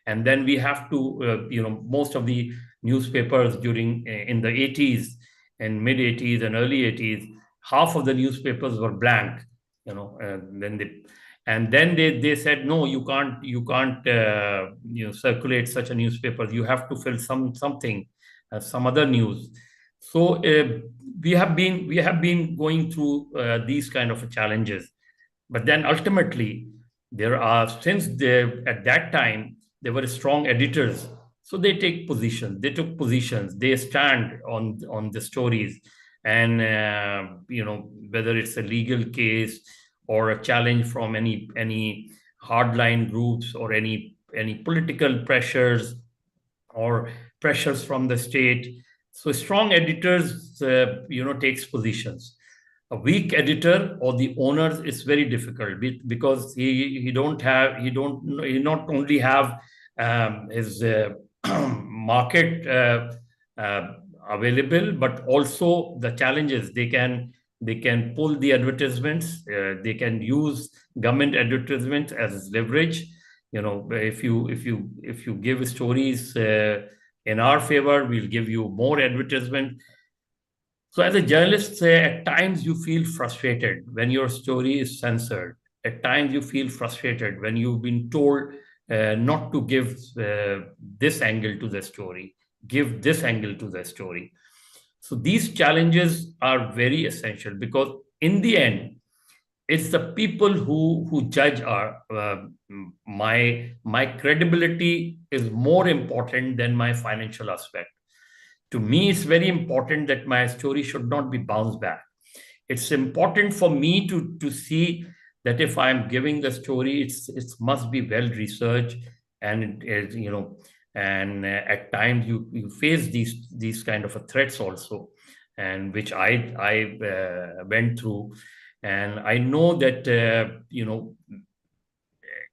And then we have to, most of the newspapers in the 80s and mid 80s and early 80s, half of the newspapers were blank, and then they said, no, you can't circulate such a newspaper. You have to fill something, some other news. So we have been going through these kind of challenges, but then ultimately at that time there were strong editors, so they took positions, they stand on the stories, and whether it's a legal case or a challenge from any hardline groups or any political pressures or pressures from the state. So strong editors, takes positions. A weak editor or the owners is very difficult, because he not only have his market available, but also the challenges. They can pull the advertisements. They can use government advertisements as leverage. If you give stories in our favor, we'll give you more advertisement. So as a journalist, at times you feel frustrated when your story is censored. At times you feel frustrated when you've been told not to give this angle to the story, give this angle to the story. So these challenges are very essential, because in the end, it's the people who judge my credibility is more important than my financial aspect. To me, it's very important that my story should not be bounced back. It's important for me to see that if I'm giving the story, it must be well researched, and and at times you face these kind of threats also, and which I went through, and I know that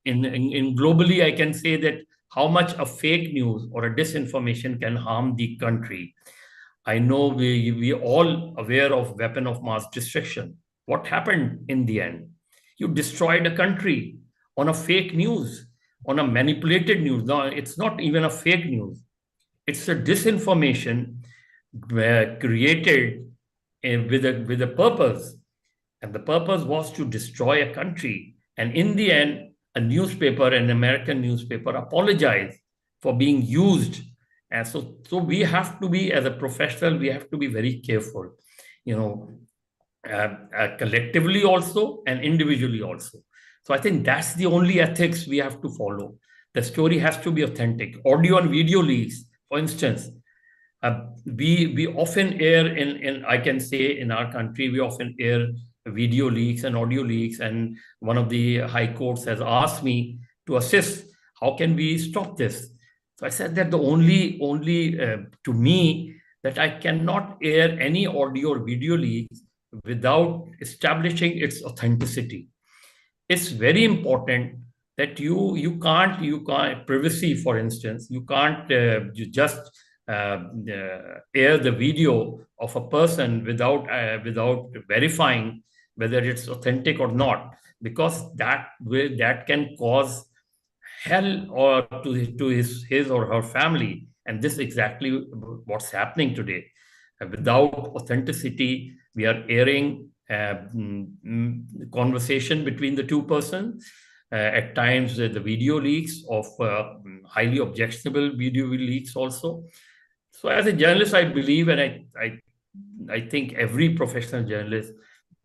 in globally I can say that how much a fake news or a disinformation can harm the country. I know we all aware of weapon of mass destruction. What happened in the end? You destroyed a country on a fake news. on a manipulated news. Now, it's not even a fake news. It's a disinformation created with a purpose. And the purpose was to destroy a country. And in the end, a newspaper, an American newspaper, apologized for being used. And so we have to be, as a professional, we have to be very careful, collectively also and individually also. So I think that's the only ethics we have to follow. The story has to be authentic. Audio and video leaks, for instance, we often air in I can say in our country, we often air video leaks and audio leaks. And one of the high courts has asked me to assist. How can we stop this? So I said that the only to me, that I cannot air any audio or video leaks without establishing its authenticity. It's very important that you can't privacy, for instance, you can't you just air the video of a person without verifying whether it's authentic or not, because that can cause hell or to his or her family. And this is exactly what's happening today. Without authenticity, we are airing conversation between the two persons. At times, the video leaks of highly objectionable video leaks also. So as a journalist, I believe, and I think every professional journalist,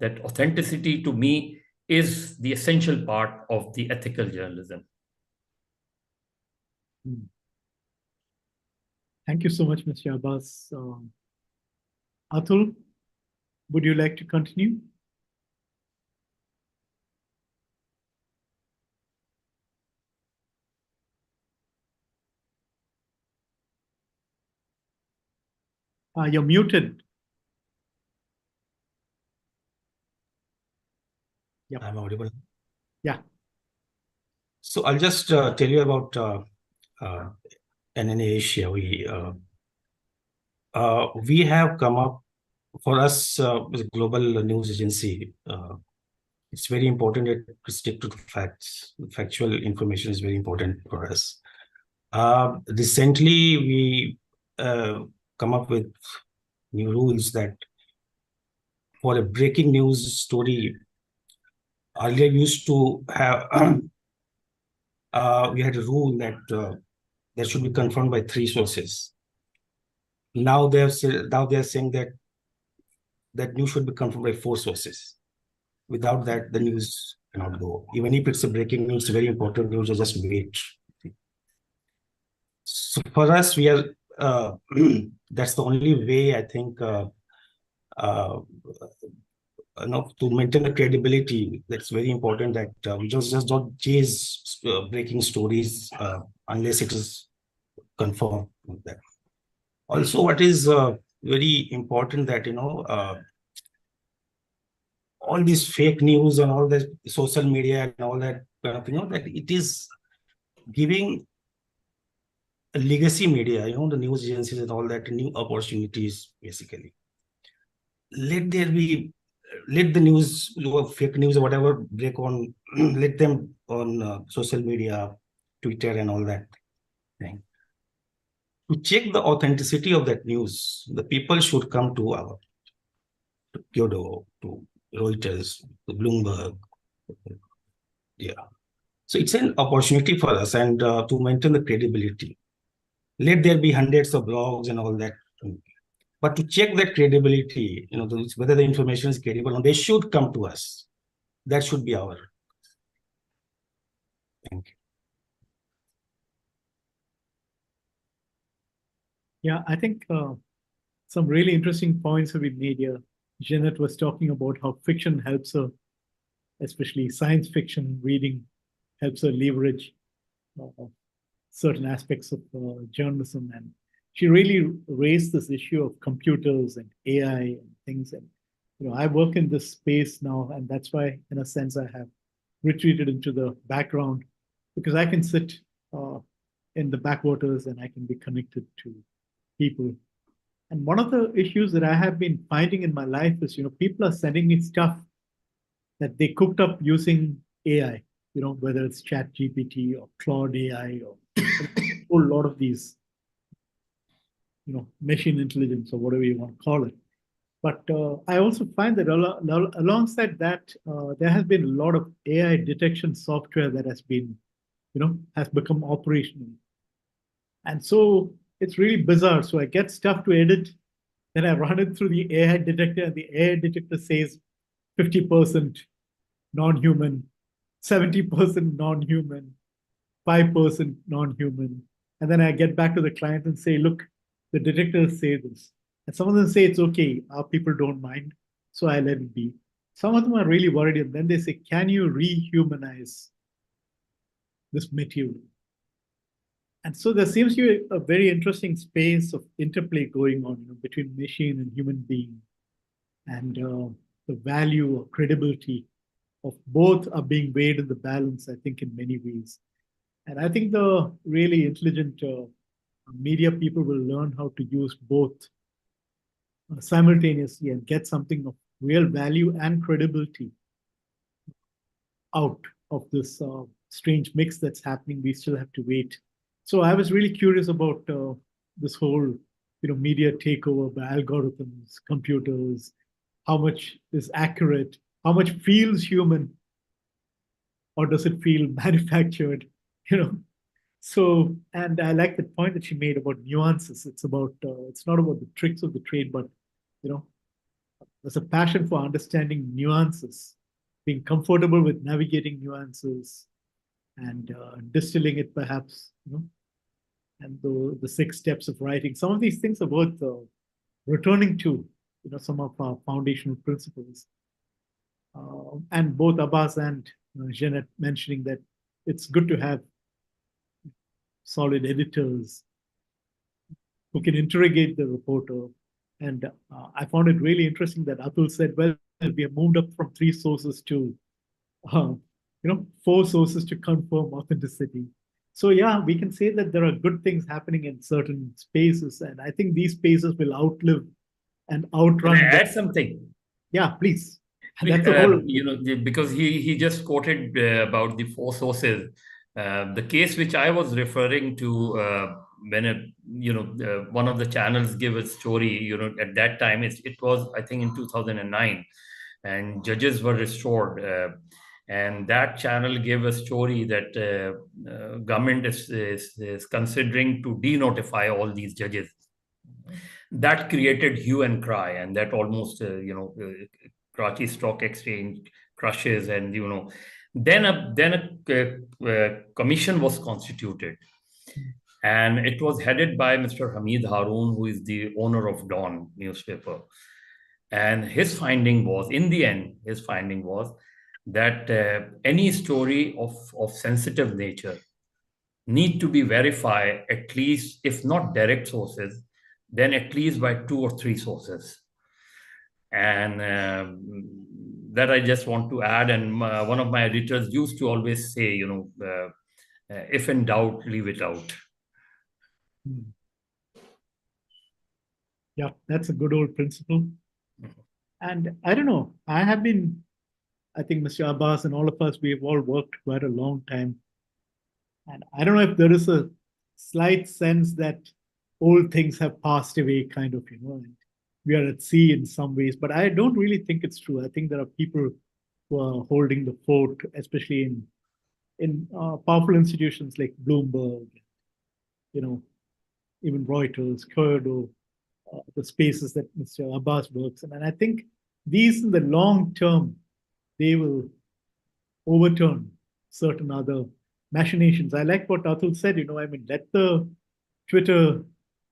that authenticity to me is the essential part of the ethical journalism. Thank you so much, Mr. Abbas. Atul, would you like to continue? You're muted. Yep. I'm audible. Yeah. So I'll just tell you about NNA Asia. We have come up, for us as a global news agency, it's very important that we stick to the facts. Factual information is very important for us. Recently, we come up with new rules that for a breaking news story, earlier used to have, we had a rule that that should be confirmed by 3 sources. Now they are saying that news should be confirmed by 4 sources. Without that, the news cannot go. Even if it's a breaking news, very important news, just wait. So for us, we are that's the only way, I think, to maintain the credibility. That's very important, that we just don't chase breaking stories unless it is confirmed. That. Also, what is very important, that all these fake news and all the social media and all that kind of thing, that it is giving a legacy media, the news agencies and all that, new opportunities, basically. Let the news, fake news or whatever, break on, let them on social media, Twitter and all that thing. To check the authenticity of that news, the people should come to Kyoto, to Reuters, to Bloomberg. Yeah. So it's an opportunity for us, and to maintain the credibility. Let there be hundreds of blogs and all that. But to check that credibility, whether the information is credible, and they should come to us. That should be our. Thank you. Yeah, I think some really interesting points have been made here. Janet was talking about how fiction helps her, especially science fiction reading helps her leverage certain aspects of journalism. And she really raised this issue of computers and AI and things. And I work in this space now, and that's why, in a sense, I have retreated into the background, because I can sit in the backwaters and I can be connected to people. And one of the issues that I have been finding in my life is, people are sending me stuff that they cooked up using AI. whether it's Chat GPT or Claude AI or a whole lot of these, machine intelligence or whatever you want to call it. But I also find that alongside that, there has been a lot of AI detection software that has been, has become operational. And so it's really bizarre. So I get stuff to edit, then I run it through the AI detector, and the AI detector says 50% non-human, 70% non-human, 5% non-human. And then I get back to the client and say, look, the detectors say this. And some of them say it's okay, our people don't mind, so I let it be. Some of them are really worried, and then they say, can you rehumanize this material? And so there seems to be a very interesting space of interplay going on between machine and human being. And the value or credibility of both are being weighed in the balance, I think, in many ways. And I think the really intelligent media people will learn how to use both simultaneously and get something of real value and credibility out of this strange mix that's happening. We still have to wait. So I was really curious about this whole, media takeover by algorithms, computers, how much is accurate, how much feels human, or does it feel manufactured, So, and I like the point that she made about nuances. It's about, it's not about the tricks of the trade, but, there's a passion for understanding nuances, being comfortable with navigating nuances and distilling it perhaps, and the 6 steps of writing. Some of these things are worth returning to, some of our foundational principles. And both Abbas and Jeanette mentioning that it's good to have solid editors who can interrogate the reporter. And I found it really interesting that Atul said, well, we have moved up from 3 sources to, 4 sources to confirm authenticity. So yeah, we can say that there are good things happening in certain spaces. And I think these spaces will outlive and outrun. Can I add something? Yeah, please. That's a whole... because he just quoted about the 4 sources. The case which I was referring to when one of the channels gave a story, at that time it was, I think, in 2009, and judges were restored, and that channel gave a story that government is considering to denotify all these judges. That created hue and cry, and that almost Karachi Stock Exchange crushes, and then a commission was constituted, and it was headed by Mr. Hamid Haroon, who is the owner of Dawn newspaper. And his finding was, in the end, that any story of sensitive nature need to be verified, at least, if not direct sources, then at least by 2 or 3 sources. And that I just want to add. And one of my editors used to always say, if in doubt, leave it out. Yeah, that's a good old principle. And I don't know, I think Mr. Abbas and all of us, we have all worked quite a long time. And I don't know if there is a slight sense that old things have passed away, kind of, and we are at sea in some ways. But I don't really think it's true. I think there are people who are holding the fort, especially in powerful institutions like Bloomberg, even Reuters, Kurdo, the spaces that Mr. Abbas works in. And I think these, in the long term, they will overturn certain other machinations. I like what Atul said, let the Twitter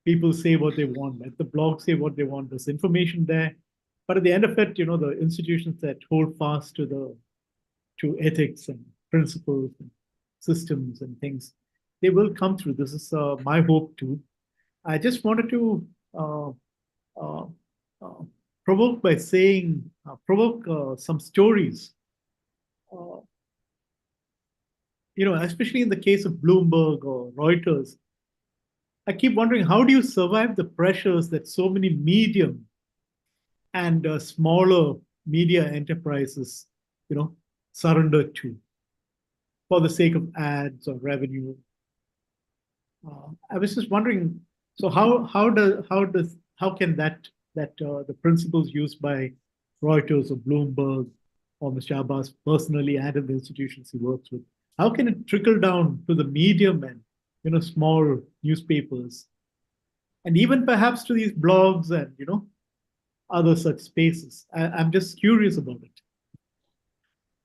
people say what they want, let the blog say what they want. There's information there. But at the end of it, the institutions that hold fast to ethics and principles and systems and things, they will come through. This is my hope too. I just wanted to provoke by saying, some stories. Especially in the case of Bloomberg or Reuters, I keep wondering, how do you survive the pressures that so many medium and smaller media enterprises, surrender to? for the sake of ads or revenue. I was just wondering, so how can the principles used by Reuters or Bloomberg or Mr. Abbas personally and in the institutions he works with, how can it trickle down to the medium and small newspapers, and even perhaps to these blogs and other such spaces? I'm just curious about it.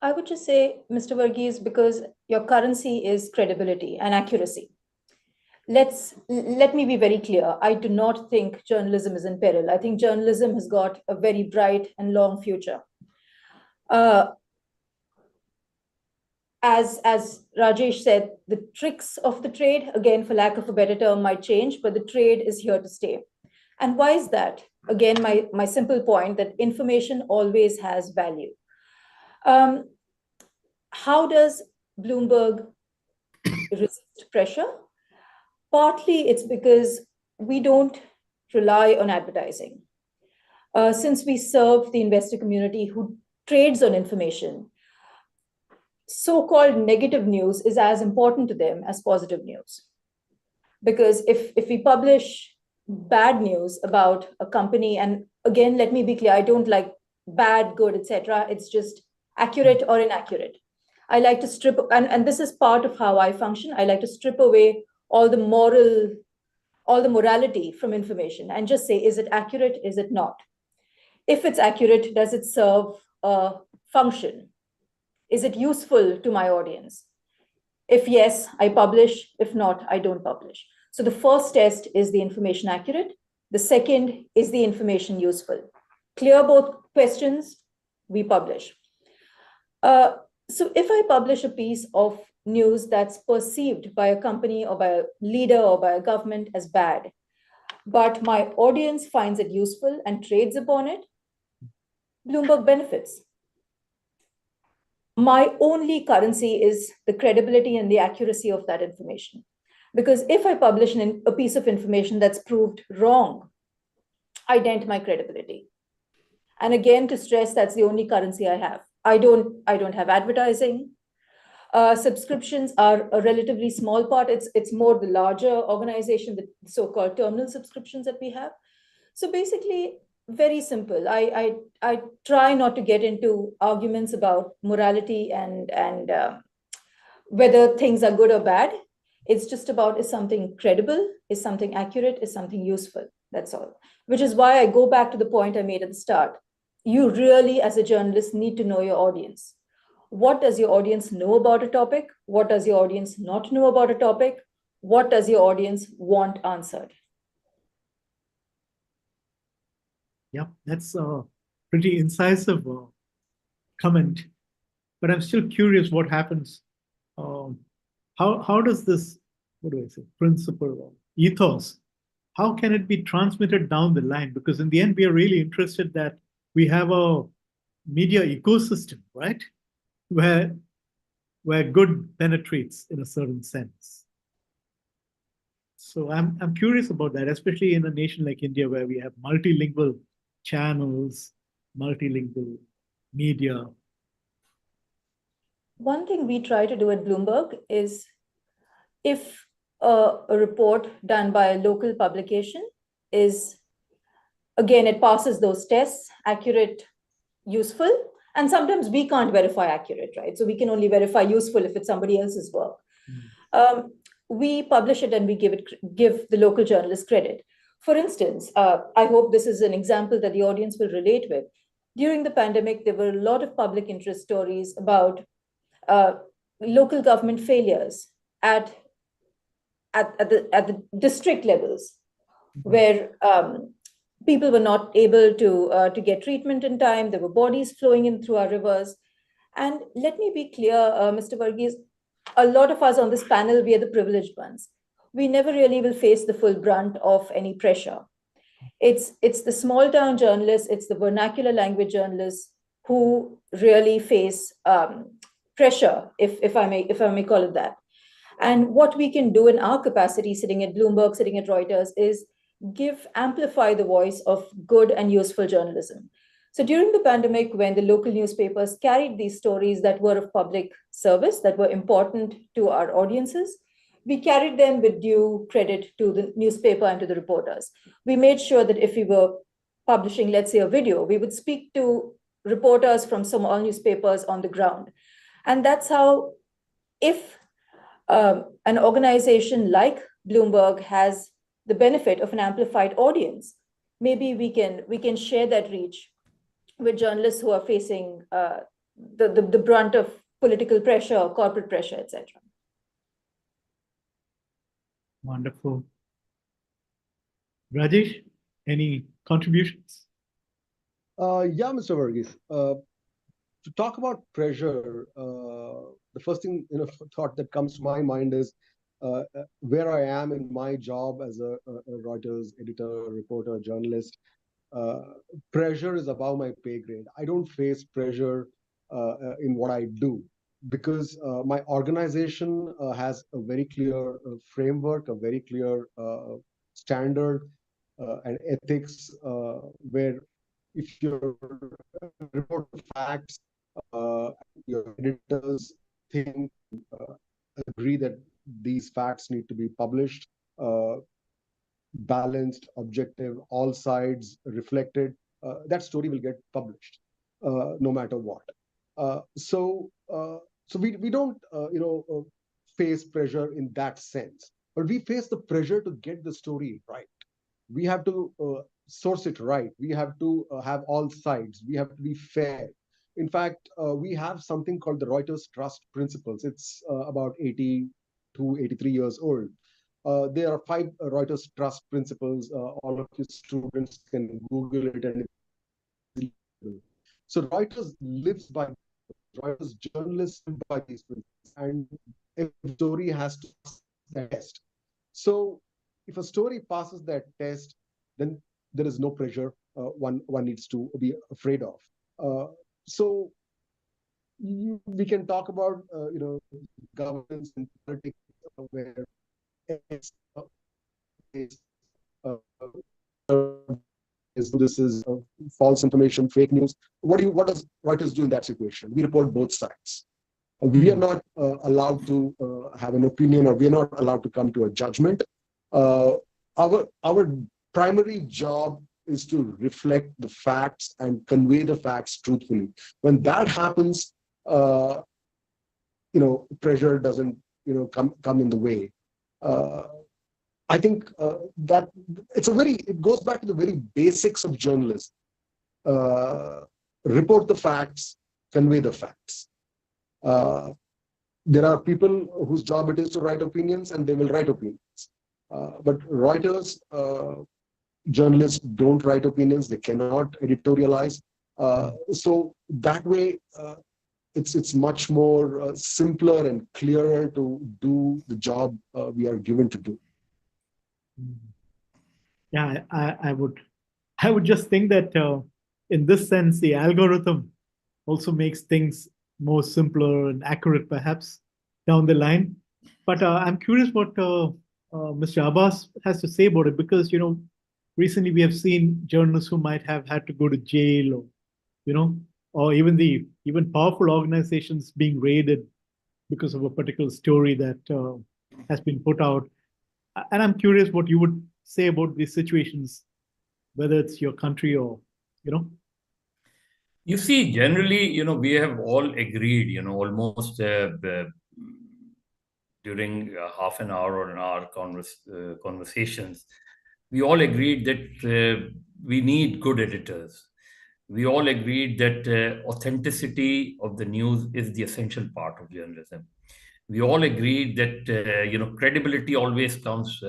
I would just say, Mr. Varghese, because your currency is credibility and accuracy. Let me be very clear. I do not think journalism is in peril. I think journalism has got a very bright and long future. As Rajesh said, the tricks of the trade, again, for lack of a better term, might change, but the trade is here to stay. And why is that? Again, my simple point that information always has value. How does Bloomberg resist pressure? Partly it's because we don't rely on advertising. Since we serve the investor community who trades on information, so-called negative news is as important to them as positive news. Because if we publish bad news about a company, and again, let me be clear, I don't like bad, good, etc. It's just accurate or inaccurate. I like to strip, and this is part of how I function. I like to strip away all the morality from information and just say, is it accurate? Is it not? If it's accurate, does it serve a function? Is it useful to my audience? If yes, I publish. If not, I don't publish. So the first test is the information accurate. The second is the information useful. Clear both questions, we publish. So if I publish a piece of news that's perceived by a company or by a leader or by a government as bad, but my audience finds it useful and trades upon it, Bloomberg benefits. My only currency is the credibility and the accuracy of that information. Because if I publish a piece of information that's proved wrong, I dent my credibility. And again, to stress, that's the only currency I have. I don't have advertising. Subscriptions are a relatively small part. It's more the larger organization, the so-called terminal subscriptions that we have. So basically, very simple. I try not to get into arguments about morality and whether things are good or bad. It's just about, is something credible? Is something accurate? Is something useful? That's all. Which is why I go back to the point I made at the start. You really, as a journalist, need to know your audience. What does your audience know about a topic? What does your audience not know about a topic? What does your audience want answered? Yeah, that's a pretty incisive comment. But I'm still curious what happens. How does this, principle or ethos, how can it be transmitted down the line? Because in the end, we are really interested that we have a media ecosystem, right? Where good penetrates in a certain sense. So I'm curious about that, especially in a nation like India, where we have multilingual channels, multilingual media. One thing we try to do at Bloomberg is, if a report done by a local publication is, again, it passes those tests, accurate, useful, and sometimes we can't verify accurate, right? So we can only verify useful if it's somebody else's work. We publish it and we give the local journalist credit. For instance, I hope this is an example that the audience will relate with. During the pandemic, there were a lot of public interest stories about local government failures at the district levels, where people were not able to get treatment in time. There were bodies flowing in through our rivers. And let me be clear, Mr. Varghese, a lot of us on this panel, we are the privileged ones. We never really will face the full brunt of any pressure. It's the small town journalists, it's the vernacular language journalists who really face pressure, if I may call it that. And what we can do in our capacity, sitting at Bloomberg, sitting at Reuters, is amplify the voice of good and useful journalism. So during the pandemic, when the local newspapers carried these stories that were of public service, that were important to our audiences, we carried them with due credit to the newspaper and to the reporters. We made sure that if we were publishing, let's say, a video, we would speak to reporters from small newspapers on the ground. And that's how, if an organization like Bloomberg has the benefit of an amplified audience, maybe we can share that reach with journalists who are facing the brunt of political pressure, corporate pressure, etc. Wonderful. Rajesh, any contributions? Yeah, Mr. Varghese. To talk about pressure, the first thing, thought that comes to my mind is where I am in my job as a Reuters editor, reporter, journalist. Pressure is above my pay grade. I don't face pressure in what I do because my organization has a very clear framework, a very clear standard and ethics where if you report facts, your editors think, agree that these facts need to be published, balanced, objective, all sides reflected, that story will get published, no matter what. So we don't, face pressure in that sense, but we face the pressure to get the story right. We have to source it right. We have to have all sides. We have to be fair. In fact, we have something called the Reuters Trust Principles. It's about 82, 83 years old. There are 5 Reuters Trust Principles. All of you students can Google it. So Reuters lives by, Reuters journalists live by these principles. And every story has to pass the test. So if a story passes that test, then there is no pressure one needs to be afraid of. So we can talk about governance and politics where this is false information, fake news. What does Reuters do in that situation? We report both sides. We are not allowed to have an opinion, or we are not allowed to come to a judgment. Our primary job is to reflect the facts and convey the facts truthfully. When that happens, pressure doesn't come in the way. I think that it goes back to the very basics of journalism. Report the facts, convey the facts. There are people whose job it is to write opinions, and they will write opinions. But Reuters journalists don't write opinions; they cannot editorialize. So that way, it's much more simpler and clearer to do the job we are given to do. Yeah, I would just think that in this sense, the algorithm also makes things more simpler and accurate, perhaps down the line. But I'm curious what Mr. Abbas has to say about it, because recently we have seen journalists who might have had to go to jail, or even powerful organizations being raided because of a particular story that has been put out. And I'm curious what you would say about these situations, whether it's your country or. You see, generally, we have all agreed, almost during half an hour or an hour conversations, we all agreed that we need good editors. We all agreed that authenticity of the news is the essential part of journalism. We all agreed that credibility always comes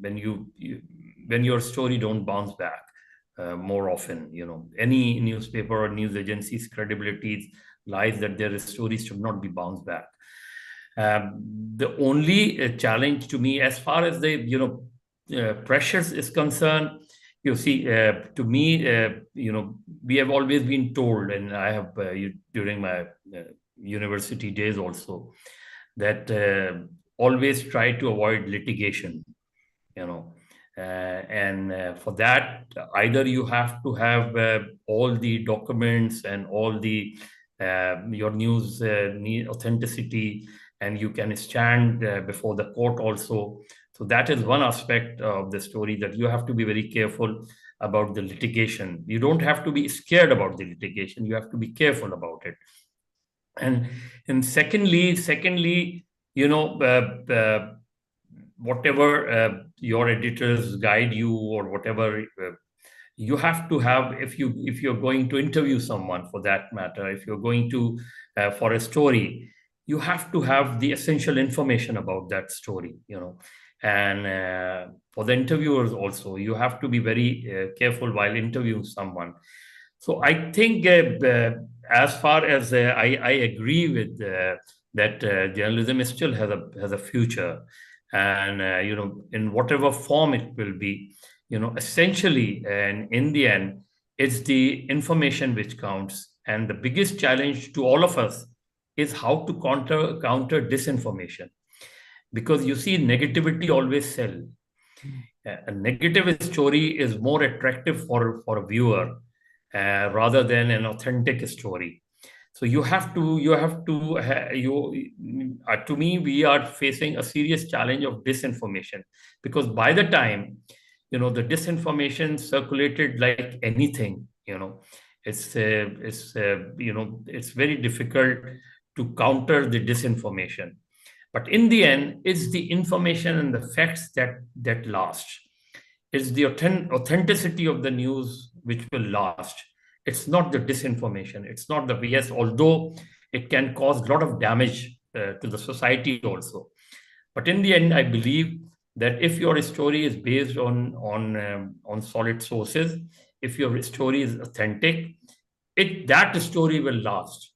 when your story don't bounce back. More often, any newspaper or news agency's credibility lies that their stories should not be bounced back. The only challenge to me, as far as the pressures is concerned, you see, to me, we have always been told, and I have during my university days also, that always try to avoid litigation. And for that, either you have to have all the documents and all the your news need authenticity, and you can stand before the court also. So that is one aspect of the story, that you have to be very careful about the litigation. You don't have to be scared about the litigation. You have to be careful about it. And secondly, you know, whatever your editors guide you, or whatever you have to have, if you're going to interview someone, for that matter, if you're going to for a story, you have to have the essential information about that story, you know. And for the interviewers also, you have to be very careful while interviewing someone. So I think as far as I agree with that journalism still has a future, and you know, in whatever form it will be, you know, essentially, and in the end, it's the information which counts. And the biggest challenge to all of us is how to counter disinformation, because you see, negativity always sells. A negative story is more attractive for a viewer rather than an authentic story. So to me, we are facing a serious challenge of disinformation, because by the time, you know, the disinformation circulated like anything, you know, it's you know, it's very difficult to counter the disinformation. But in the end, it's the information and the facts that last. It's the authenticity of the news which will last. It's not the disinformation. It's not the BS, although it can cause a lot of damage to the society also. But in the end, I believe that if your story is based on solid sources, if your story is authentic, that story will last,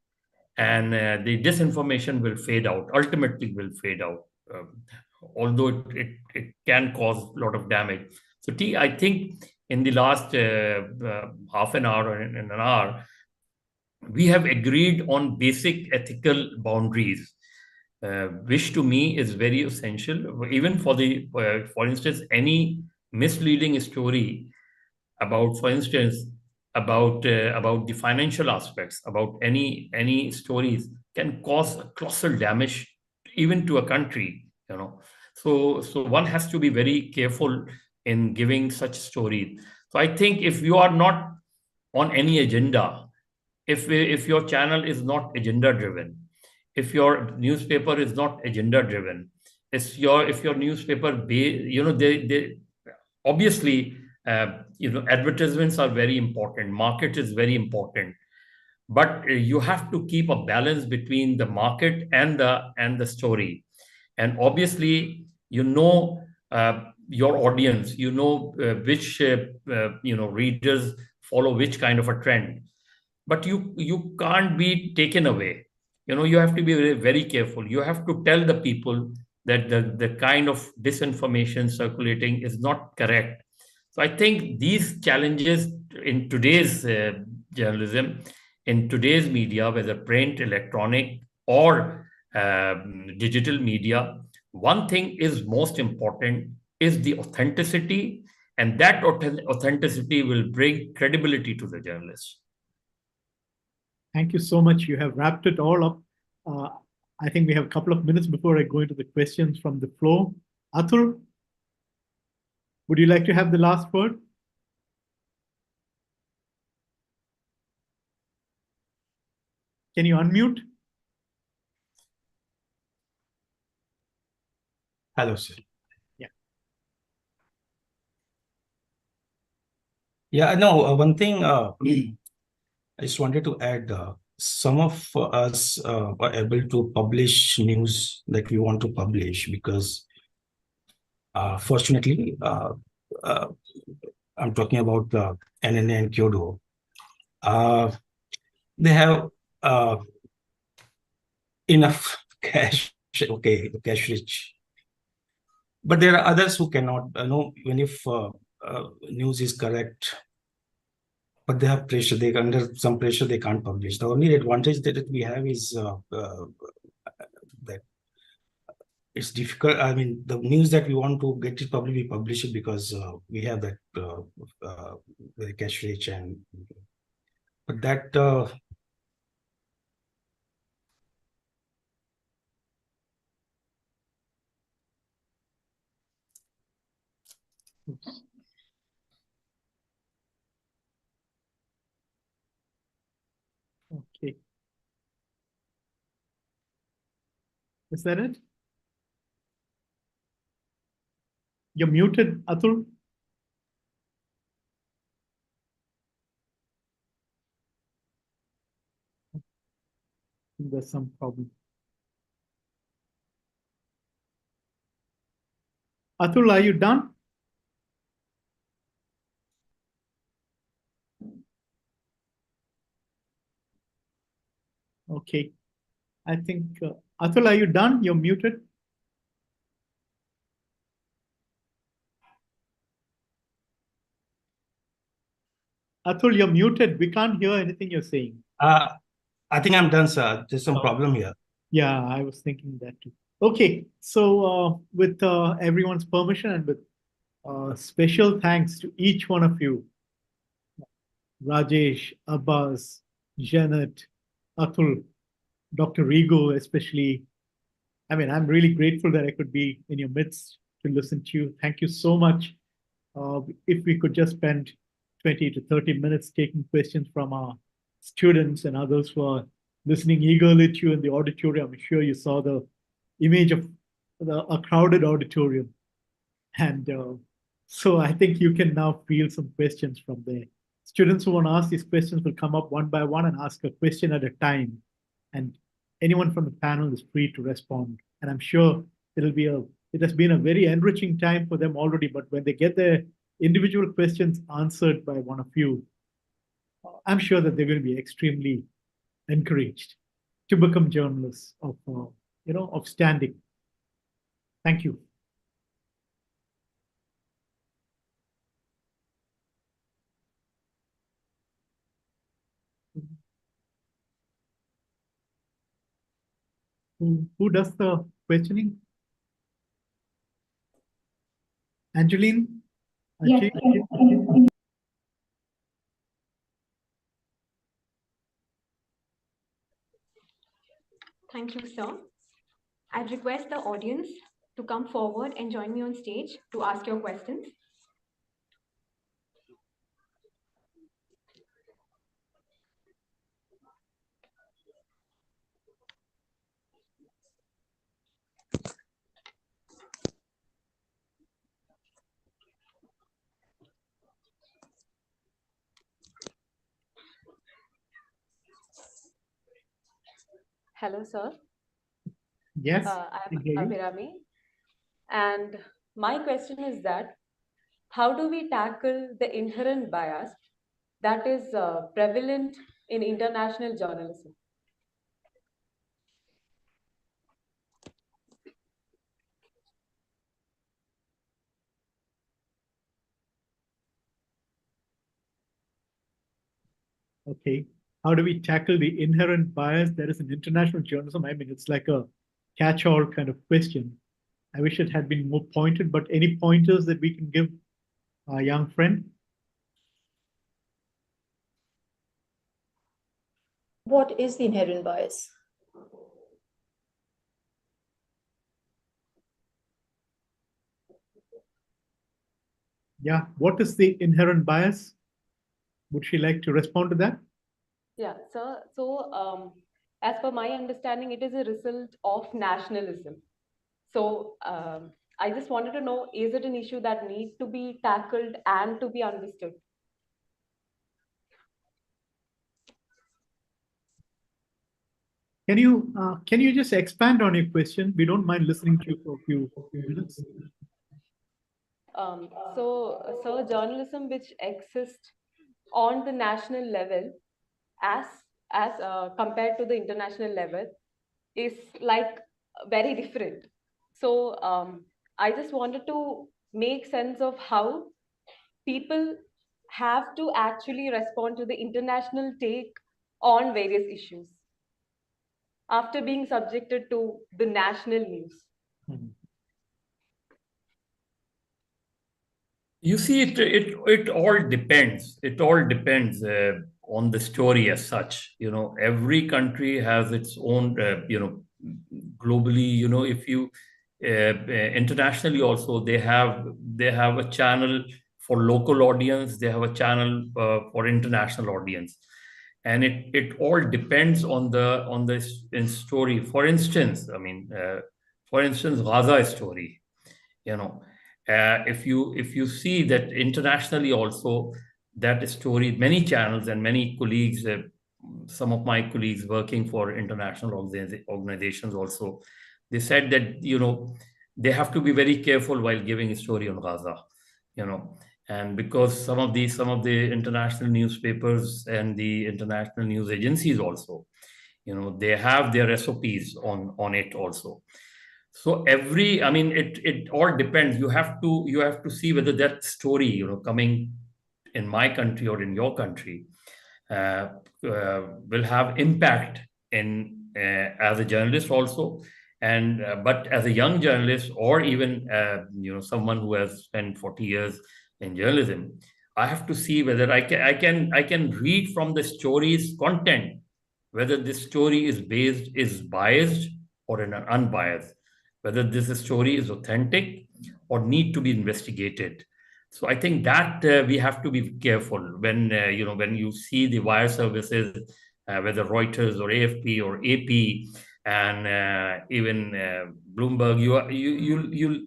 and the disinformation will fade out. Ultimately, will fade out, although it can cause a lot of damage. So, I think in the last half an hour or in an hour, we have agreed on basic ethical boundaries, which to me is very essential. Even for instance, any misleading story about, for instance, about the financial aspects, about any stories, can cause colossal damage even to a country, you know. So one has to be very careful in giving such stories. So I think if you are not on any agenda, if your channel is not agenda driven, if your newspaper is not agenda driven, if your newspaper you know, they obviously you know, advertisements are very important, market is very important, but you have to keep a balance between the market and the story. And obviously, you know, your audience, you know, which you know, readers follow which kind of a trend, but you can't be taken away. You know, you have to be very, very careful. You have to tell the people that the kind of disinformation circulating is not correct. So I think these challenges in today's journalism, in today's media, whether print, electronic, or digital media, one thing is most important, is the authenticity, and that authenticity will bring credibility to the journalist. Thank you so much. You have wrapped it all up. I think we have a couple of minutes before I go into the questions from the floor. Atul, would you like to have the last word? Can you unmute? Hello, sir. Yeah. Yeah, no, one thing I just wanted to add, some of us are able to publish news that we want to publish because fortunately, I'm talking about the NNA and Kyoto. They have enough cash, okay, cash rich. But there are others who cannot, know, even if news is correct, but they have pressure, they under some pressure, they can't publish. The only advantage that we have is that it's difficult. I mean, the news that we want to get it public, we publish it because we have that very cache rich and but that Okay. Is that it? You're muted, Atul. There's some problem. Atul, are you done? Okay. I think, Atul, are you done? You're muted. Atul, you're muted. We can't hear anything you're saying. I think I'm done, sir. There's some problem here. Yeah, I was thinking that too. Okay, so with everyone's permission and with special thanks to each one of you, Rajesh, Abbas, Janet, Atul, Dr. Rigo, especially. I mean, I'm really grateful that I could be in your midst to listen to you. Thank you so much. If we could just spend 20 to 30 minutes taking questions from our students and others who are listening eagerly to you in the auditorium. I'm sure you saw the image of a crowded auditorium. And so I think you can now field some questions from there. Students who want to ask these questions will come up one by one and ask a question at a time. And anyone from the panel is free to respond. And I'm sure it has been a very enriching time for them already, but when they get their individual questions answered by one of you, I'm sure that they're going to be extremely encouraged to become journalists of standing. Thank you. Who does the questioning? Angeline? Yes. Thank you, sir. I'd request the audience to come forward and join me on stage to ask your questions. Hello, sir. Yes. I'm Abhirami. And my question is that how do we tackle the inherent bias that is prevalent in international journalism? Okay. How do we tackle the inherent bias that is in international journalism? I mean, it's like a catch-all kind of question. I wish it had been more pointed, but any pointers that we can give our young friend? What is the inherent bias? Yeah, what is the inherent bias? Would she like to respond to that? Yeah, sir. So, as per my understanding, it is a result of nationalism. So, I just wanted to know, is it an issue that needs to be tackled and to be understood? Can you just expand on your question? We don't mind listening to you for a few minutes. So, journalism which exists on the national level as compared to the international level is like very different. So I just wanted to make sense of how people have to actually respond to the international take on various issues after being subjected to the national news. You see, it all depends. It all depends on the story as such. Every country has its own. Globally, if you internationally also they have a channel for local audience. They have a channel for international audience, and it all depends on the story. For instance, Gaza story. If you see that internationally also, that story, many channels and many colleagues, some of my colleagues working for international organizations also, they said that they have to be very careful while giving a story on Gaza. And because some of the international newspapers and the international news agencies also, they have their SOPs on it also. So it all depends. You have to see whether that story, coming in my country or in your country, will have impact in as a journalist also, and but as a young journalist, or even someone who has spent 40 years in journalism, I have to see whether I can read from the story's content whether this story is biased or unbiased, whether this story is authentic or need to be investigated. So I think that we have to be careful when when you see the wire services, whether Reuters or AFP or AP, and even Bloomberg. You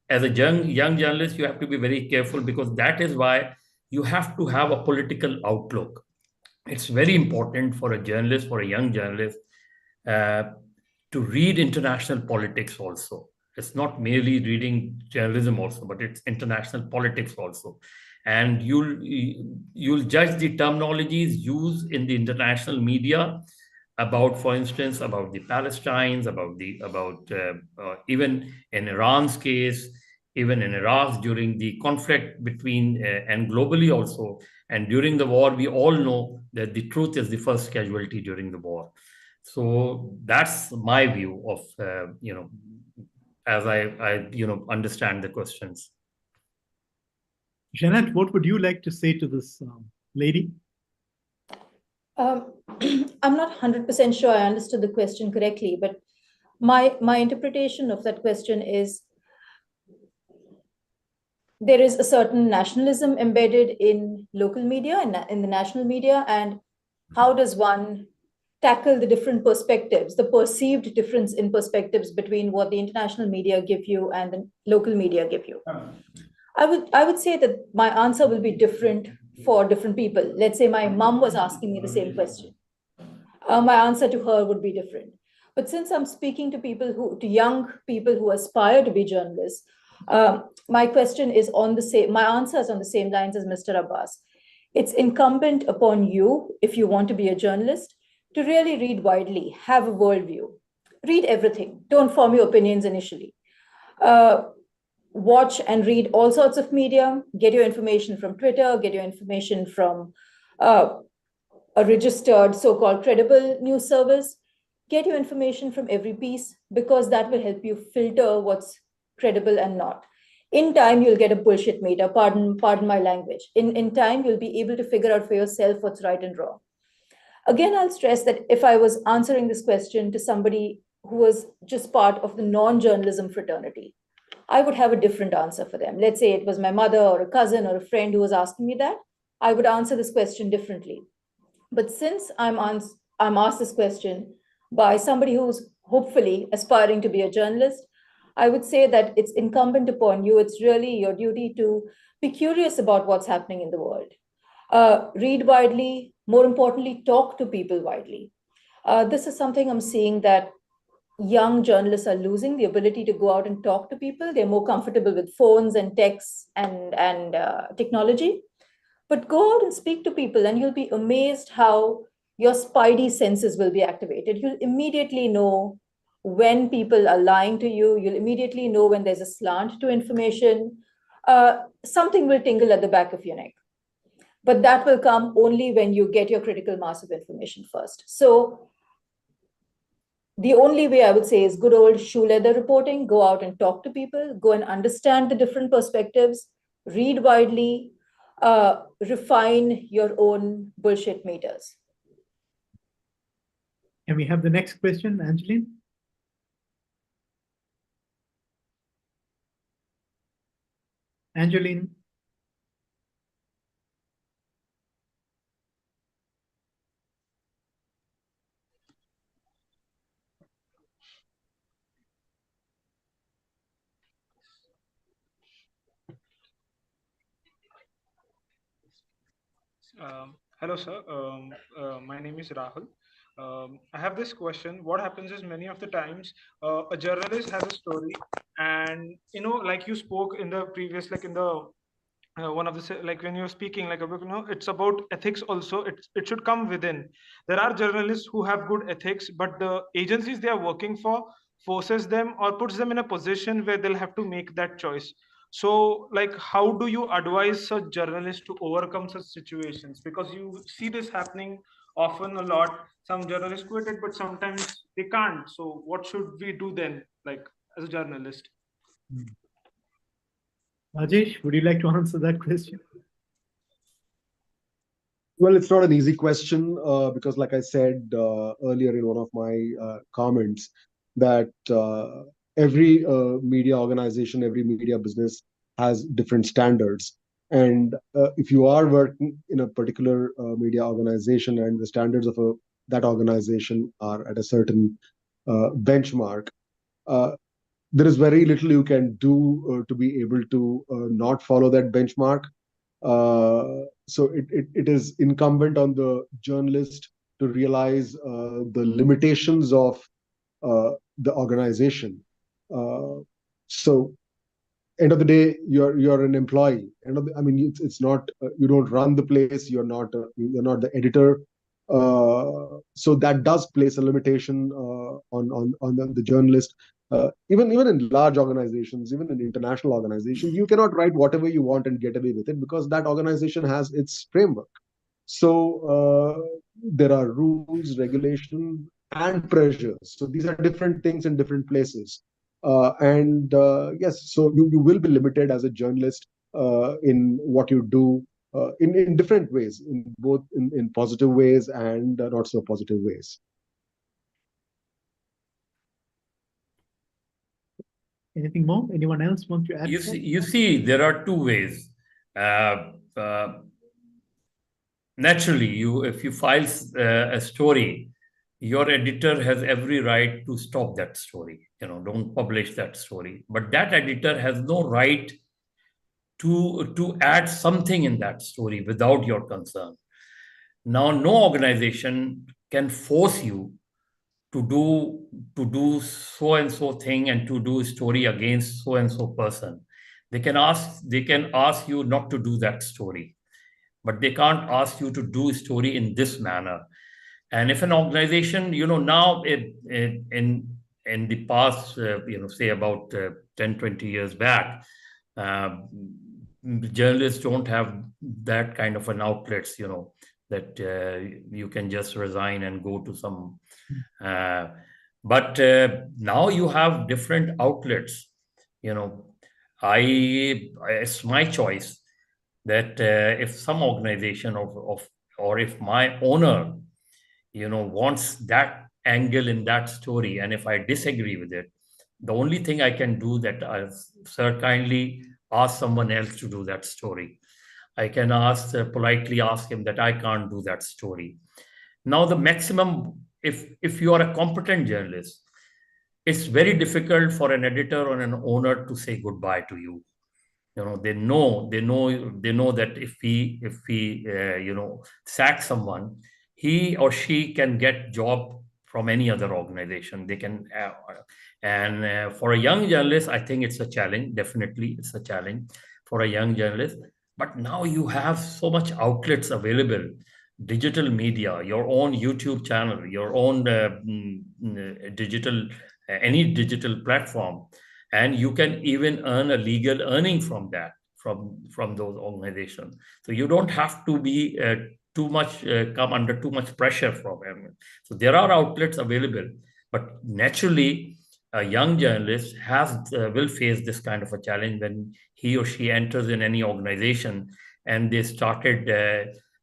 as a young journalist, you have to be very careful, because that is why you have to have a political outlook. It's very important for a journalist, for a young journalist, to read international politics also. It's not merely reading journalism also, but it's international politics also. And you'll judge the terminologies used in the international media about, for instance, about the Palestinians, about even in Iran's case, even in Iraq during the conflict between and globally also. And during the war, we all know that the truth is the first casualty during the war. So that's my view of as I understand the questions. Janet, what would you like to say to this lady? I'm not 100% sure I understood the question correctly, but my interpretation of that question is, there is a certain nationalism embedded in local media and in the national media, and how does one tackle the different perspectives, the perceived difference in perspectives between what the international media give you and the local media give you. I would say that my answer will be different for different people. Let's say my mom was asking me the same question. My answer to her would be different. But since I'm speaking to young people who aspire to be journalists, my question is my answer is on the same lines as Mr. Abbas. It's incumbent upon you, if you want to be a journalist, to really read widely, have a worldview, read everything. Don't form your opinions initially. Watch and read all sorts of media, get your information from Twitter, get your information from a registered so-called credible news service, get your information from every piece, because that will help you filter what's credible and not. In time, you'll get a bullshit meter, pardon my language. In time, you'll be able to figure out for yourself what's right and wrong. Again, I'll stress that if I was answering this question to somebody who was just part of the non-journalism fraternity, I would have a different answer for them. Let's say it was my mother or a cousin or a friend who was asking me that, I would answer this question differently. But since I'm asked this question by somebody who's hopefully aspiring to be a journalist, I would say that it's incumbent upon you, it's really your duty to be curious about what's happening in the world. Read widely, more importantly, talk to people widely. This is something I'm seeing that young journalists are losing, the ability to go out and talk to people. They're more comfortable with phones and texts and technology. But go out and speak to people, and you'll be amazed how your spidey senses will be activated. You'll immediately know when people are lying to you. You'll immediately know when there's a slant to information. Something will tingle at the back of your neck. But that will come only when you get your critical mass of information first. So the only way I would say is good old shoe leather reporting. Go out and talk to people, go and understand the different perspectives, read widely, refine your own bullshit meters. Can we have the next question, Angeline? Angeline. Hello, sir. My name is Rahul. I have this question. What happens is many of the times a journalist has a story, and like you spoke in the previous, like in the one of the like when you're speaking like about it's about ethics also. It should come within. There are journalists who have good ethics, but the agencies they are working for forces them or puts them in a position where they'll have to make that choice. So like how do you advise such journalists to overcome such situations, because you see this happening often a lot? Some journalists quit it, but sometimes they can't. So what should we do then, like as a journalist? Rajesh, would you like to answer that question? Well, it's not an easy question because, like I said earlier in one of my comments, that every media organization, every media business has different standards. And if you are working in a particular media organization and the standards of that organization are at a certain benchmark, there is very little you can do to be able to not follow that benchmark. So it is incumbent on the journalist to realize the limitations of the organization. So end of the day, you're an employee. I mean, it's not you don't run the place. You're not the editor. So that does place a limitation on the journalist. Even in large organizations, even in international organizations, you cannot write whatever you want and get away with it because that organization has its framework. So there are rules, regulations, and pressures. So these are different things in different places. And yes, so you will be limited as a journalist in what you do in different ways, in both in positive ways and not so positive ways. Anything more? Anyone else want to add? You see, there are two ways. Naturally, if you file a story, your editor has every right to stop that story. Don't publish that story. But that editor has no right to add something in that story without your consent. Now, no organization can force you to do so and so thing and to do a story against so and so person. They can ask you not to do that story, but they can't ask you to do a story in this manner. And if an organization, now in the past, say about 10, 20 years back, journalists don't have that kind of an outlets, that you can just resign and go to some. But now you have different outlets. It's my choice that if some organization or if my owner, wants that angle in that story, and if I disagree with it, the only thing I can do that I kindly ask someone else to do that story. I can politely ask him that I can't do that story. Now, the maximum, if you are a competent journalist, it's very difficult for an editor or an owner to say goodbye to you. They know that if we sack someone, he or she can get job from any other organization. They can, and for a young journalist, I think it's a challenge. Definitely, it's a challenge for a young journalist. But now you have so much outlets available, digital media, your own YouTube channel, your own digital, any digital platform, and you can even earn a legal earning from that, from those organizations. So you don't have to be too much come under too much pressure from them. So there are outlets available. But naturally, a young journalist will face this kind of a challenge when he or she enters in any organization and they started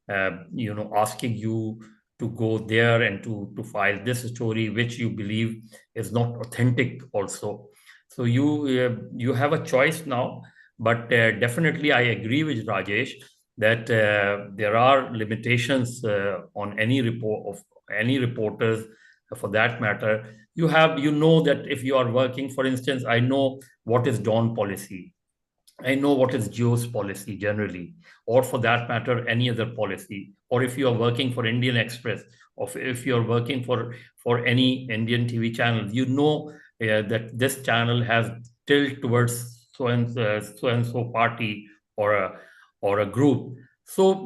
asking you to go there and to file this story which you believe is not authentic also. So you have a choice now, but definitely I agree with Rajesh that there are limitations on any report of any reporters for that matter. You know that if you are working, for instance, I know what is Dawn policy, I know what is Geo's policy generally, or for that matter, any other policy. Or if you are working for Indian Express, or if you are working for any Indian TV channel, you know that this channel has tilt towards so and so party or a group. So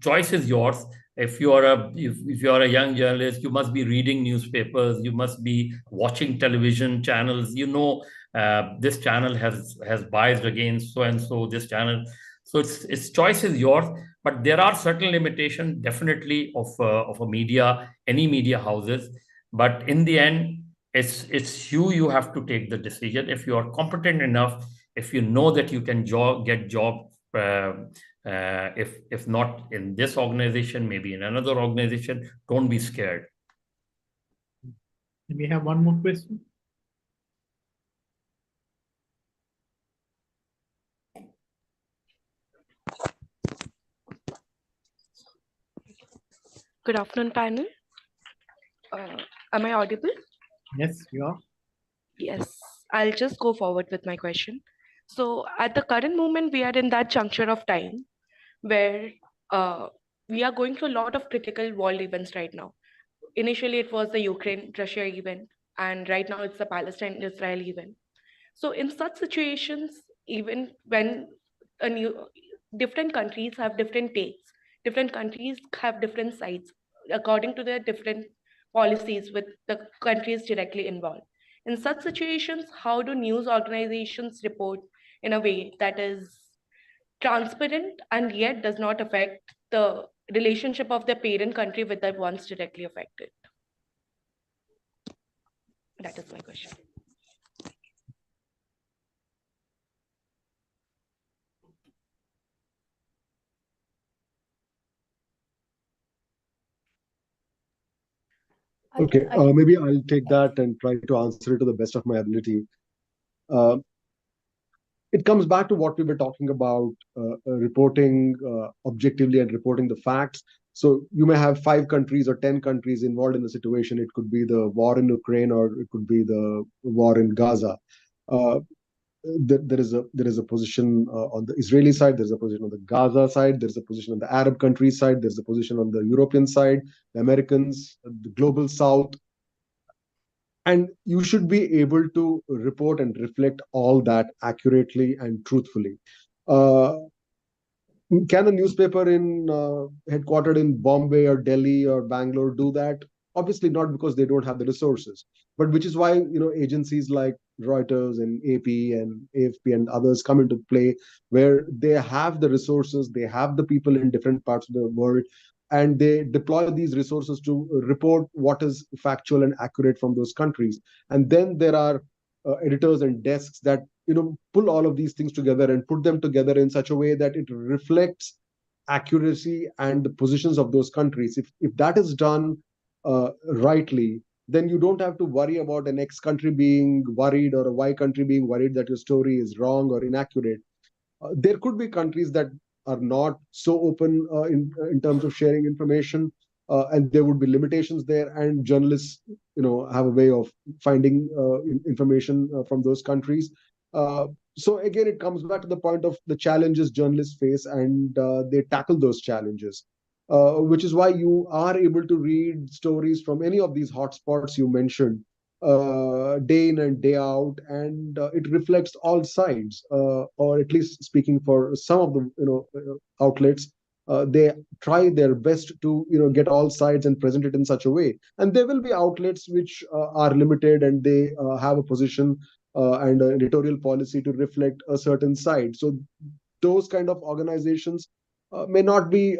choice is yours. If you are a young journalist, you must be reading newspapers, you must be watching television channels. You know this channel has biased against so and so this channel. So its choice is yours, but there are certain limitations definitely of a media, any media houses. But in the end, it's you have to take the decision. If you are competent enough, if you know that you can get job, if not in this organization, maybe in another organization, don't be scared. And we have one more question. Good afternoon, panel. Am I audible? Yes, you are. Yes, I'll just go forward with my question. So at the current moment, we are in that juncture of time where we are going through a lot of critical world events right now. Initially, it was the Ukraine-Russia event, and right now it's the Palestine-Israel event. So in such situations, even when different countries have different takes, different countries have different sides according to their different policies with the countries directly involved. In such situations, how do news organizations report in a way that is transparent and yet does not affect the relationship of their parent country with the ones directly affected? That is my question. Okay, maybe I'll take that and try to answer it to the best of my ability. It comes back to what we were talking about, reporting objectively and reporting the facts. So you may have 5 countries or 10 countries involved in the situation. It could be the war in Ukraine, or it could be the war in Gaza. There is a position on the Israeli side, there's a position on the Gaza side, there's a position on the Arab countries side, there's a position on the European side, the Americans, the global South. And you should be able to report and reflect all that accurately and truthfully. Can a newspaper headquartered in Bombay or Delhi or Bangalore do that? Obviously not, because they don't have the resources. But which is why agencies like Reuters and AP and AFP and others come into play, where they have the resources, they have the people in different parts of the world, and they deploy these resources to report what is factual and accurate from those countries. And then there are editors and desks that pull all of these things together and put them together in such a way that it reflects accuracy and the positions of those countries. If that is done rightly, then you don't have to worry about an X country being worried or a Y country being worried that your story is wrong or inaccurate. There could be countries that are not so open in terms of sharing information, and there would be limitations there, and journalists have a way of finding information from those countries. So again, it comes back to the point of the challenges journalists face, and they tackle those challenges, which is why you are able to read stories from any of these hotspots you mentioned day in and day out, and it reflects all sides, or at least speaking for some of the outlets, they try their best to get all sides and present it in such a way. And there will be outlets which are limited, and they have a position and an editorial policy to reflect a certain side. So those kind of organizations may not be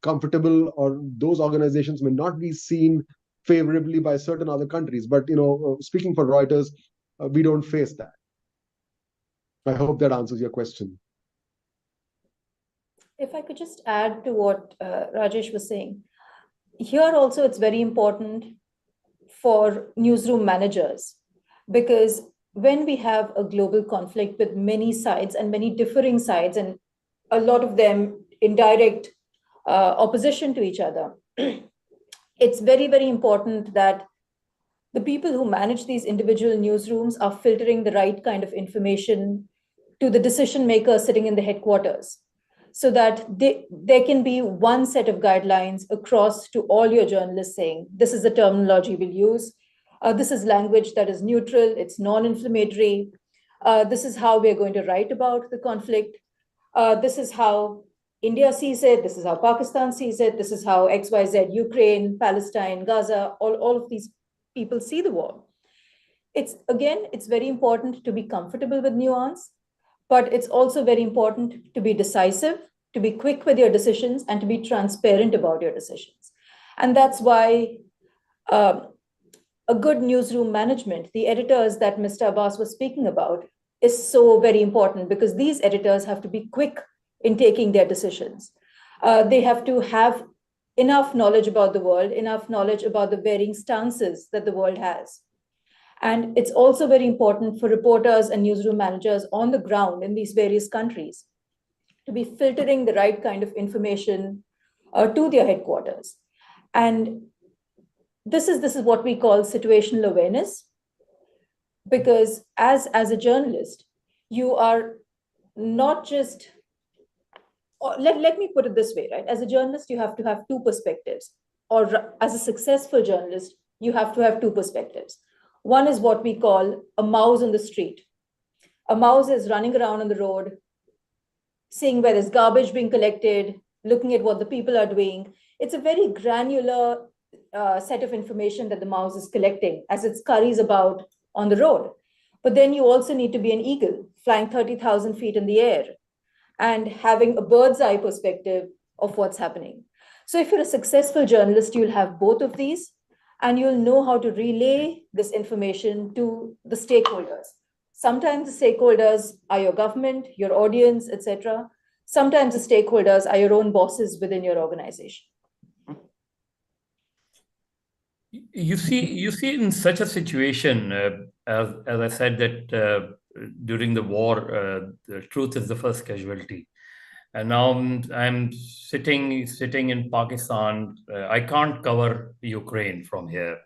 comfortable, or those organizations may not be seen favorably by certain other countries. But speaking for Reuters, we don't face that. I hope that answers your question. If I could just add to what Rajesh was saying, here also it's very important for newsroom managers, because when we have a global conflict with many sides and many differing sides, and a lot of them in direct opposition to each other, it's very, very important that the people who manage these individual newsrooms are filtering the right kind of information to the decision makers sitting in the headquarters, so that there can be one set of guidelines across to all your journalists saying, this is the terminology we'll use. This is language that is neutral, it's non-inflammatory. This is how we're going to write about the conflict. This is how India sees it. This is how Pakistan sees it. This is how XYZ, Ukraine, Palestine, Gaza, all of these people see the war. It's very important to be comfortable with nuance, but it's also very important to be decisive, to be quick with your decisions, and to be transparent about your decisions. And that's why a good newsroom management, the editors that Mr. Abbas was speaking about, is so very important, because these editors have to be quick in taking their decisions. They have to have enough knowledge about the world, enough knowledge about the varying stances that the world has. And it's also very important for reporters and newsroom managers on the ground in these various countries to be filtering the right kind of information to their headquarters. And this is what we call situational awareness, because as a journalist, you are not just, let me put it this way, right? As a journalist, you have to have two perspectives, or as a successful journalist, you have to have two perspectives. One is what we call a mouse on the street. A mouse is running around on the road, seeing where there's garbage being collected, looking at what the people are doing. It's a very granular set of information that the mouse is collecting as it scurries about on the road. But then you also need to be an eagle, flying 30,000 feet in the air and having a bird's eye perspective of what's happening. So if you're a successful journalist, you'll have both of these, and you'll know how to relay this information to the stakeholders. Sometimes the stakeholders are your government, your audience, etc. Sometimes the stakeholders are your own bosses within your organization. You see, in such a situation, as I said, that during the war, the truth is the first casualty. And now I'm sitting in Pakistan. I can't cover Ukraine from here.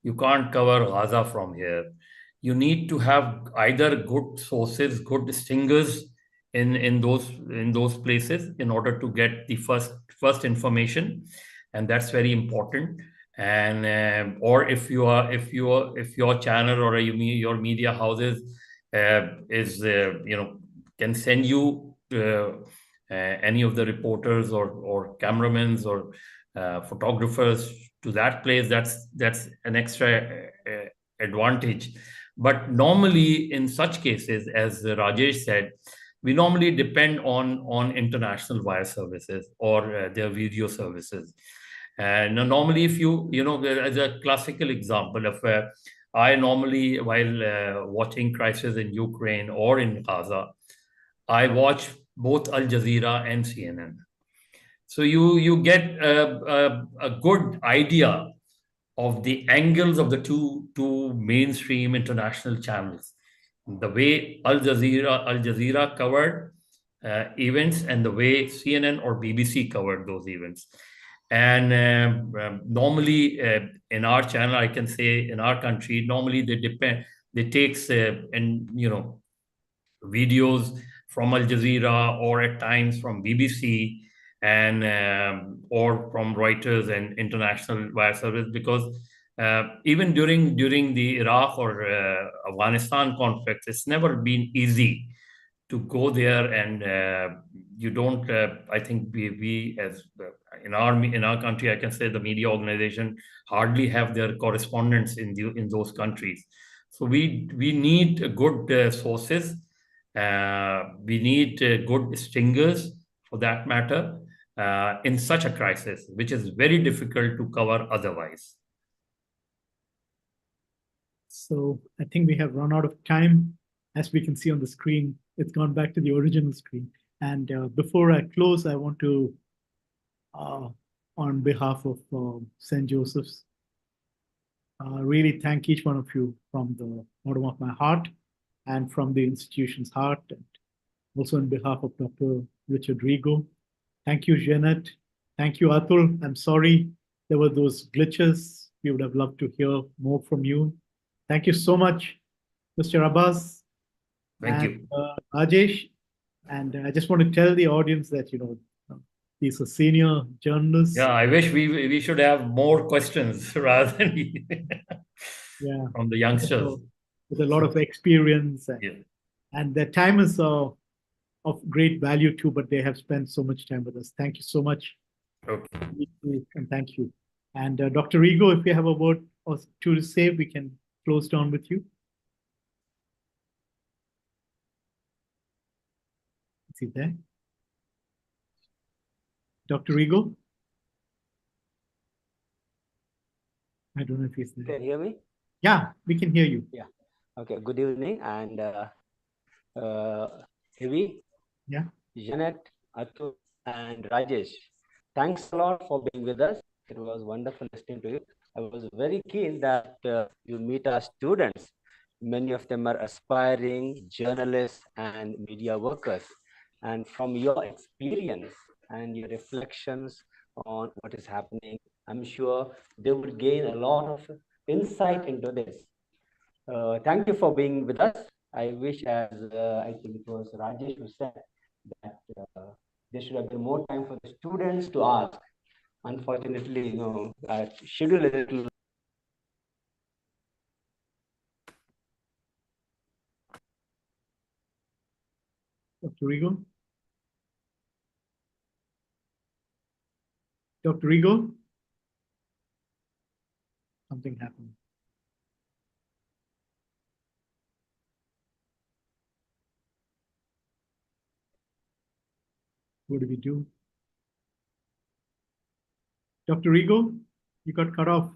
You can't cover Gaza from here. You need to have either good sources, good stingers in those places in order to get the first information, and that's very important. And or if your channel or your media houses can send you any of the reporters or cameramans or photographers to that place, that's an extra advantage. But normally in such cases, as Rajesh said, we normally depend on international wire services or their video services. And normally, if as a classical example of I normally, while watching crisis in Ukraine or in Gaza, I watch both Al Jazeera and CNN. So you get a good idea of the angles of the two mainstream international channels, the way Al Jazeera covered events and the way CNN or BBC covered those events. And normally in our channel, I can say in our country, normally they takes videos from Al Jazeera or at times from BBC and or from Reuters and international wire service, because even during the Iraq or Afghanistan conflicts, it's never been easy to go there, and you don't. I think we as in our country, I can say the media organization hardly have their correspondents in those countries. So we need good sources. We need good stingers, for that matter, in such a crisis, which is very difficult to cover otherwise. So I think we have run out of time. As we can see on the screen, it's gone back to the original screen. And before I close, I want to, on behalf of St. Joseph's, really thank each one of you from the bottom of my heart and from the institution's heart, and also on behalf of Dr. Richard Rigo. Thank you, Jeanette. Thank you, Atul. I'm sorry there were those glitches. We would have loved to hear more from you. Thank you so much, Mr. Abbas. Thank you. Rajesh. And I just want to tell the audience that, he's a senior journalist. Yeah, I wish we should have more questions rather than from the youngsters. With a lot of experience. And their time is of great value too, but they have spent so much time with us. Thank you so much. Okay. And thank you. And Dr. Rigo, if you have a word or two to say, we can close down with you. Is he there? Dr. Rigo? I don't know if he's there. Can you hear me? Yeah, we can hear you. Yeah. Okay. Good evening. And Heavy, yeah, Janet, Atul, and Rajesh. Thanks a lot for being with us. It was wonderful listening to you. I was very keen that you meet our students. Many of them are aspiring journalists and media workers. And from your experience and your reflections on what is happening, I'm sure they would gain a lot of insight into this. Thank you for being with us. I wish, as I think it was Rajesh who said, that there should have been more time for the students to ask. Unfortunately, schedule a little. Dr. Rigo? Dr. Rigo? Something happened. What do we do? Dr. Rigo, you got cut off.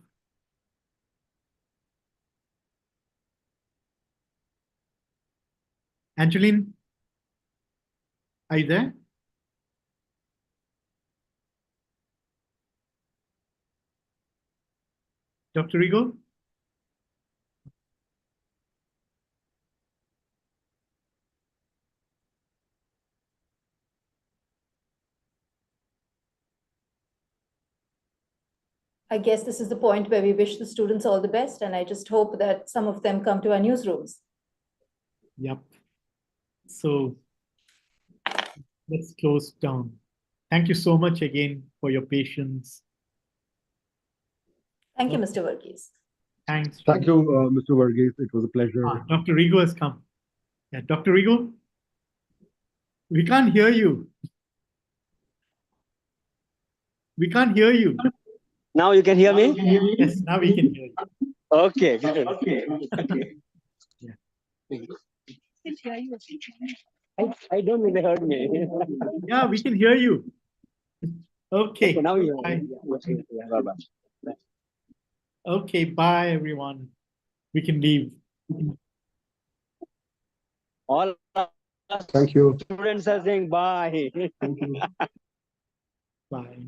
Angeline, are you there? Dr. Rigo? I guess this is the point where we wish the students all the best, and I just hope that some of them come to our newsrooms. Yep. So let's close down. Thank you so much again for your patience. Thank you, Mr. Varghese. Thanks. Thank you, Mr. Varghese. It was a pleasure. Dr. Rigo has come. Yeah, Dr. Rigo, we can't hear you. We can't hear you. Now you can hear me? Yes, now we can hear you. Okay, good. Okay. Yeah. I don't think they heard me. Yeah, we can hear you. Okay. Okay, now you bye. Bye-bye. Okay, bye everyone. We can leave. All Thank you. students are saying bye. Bye.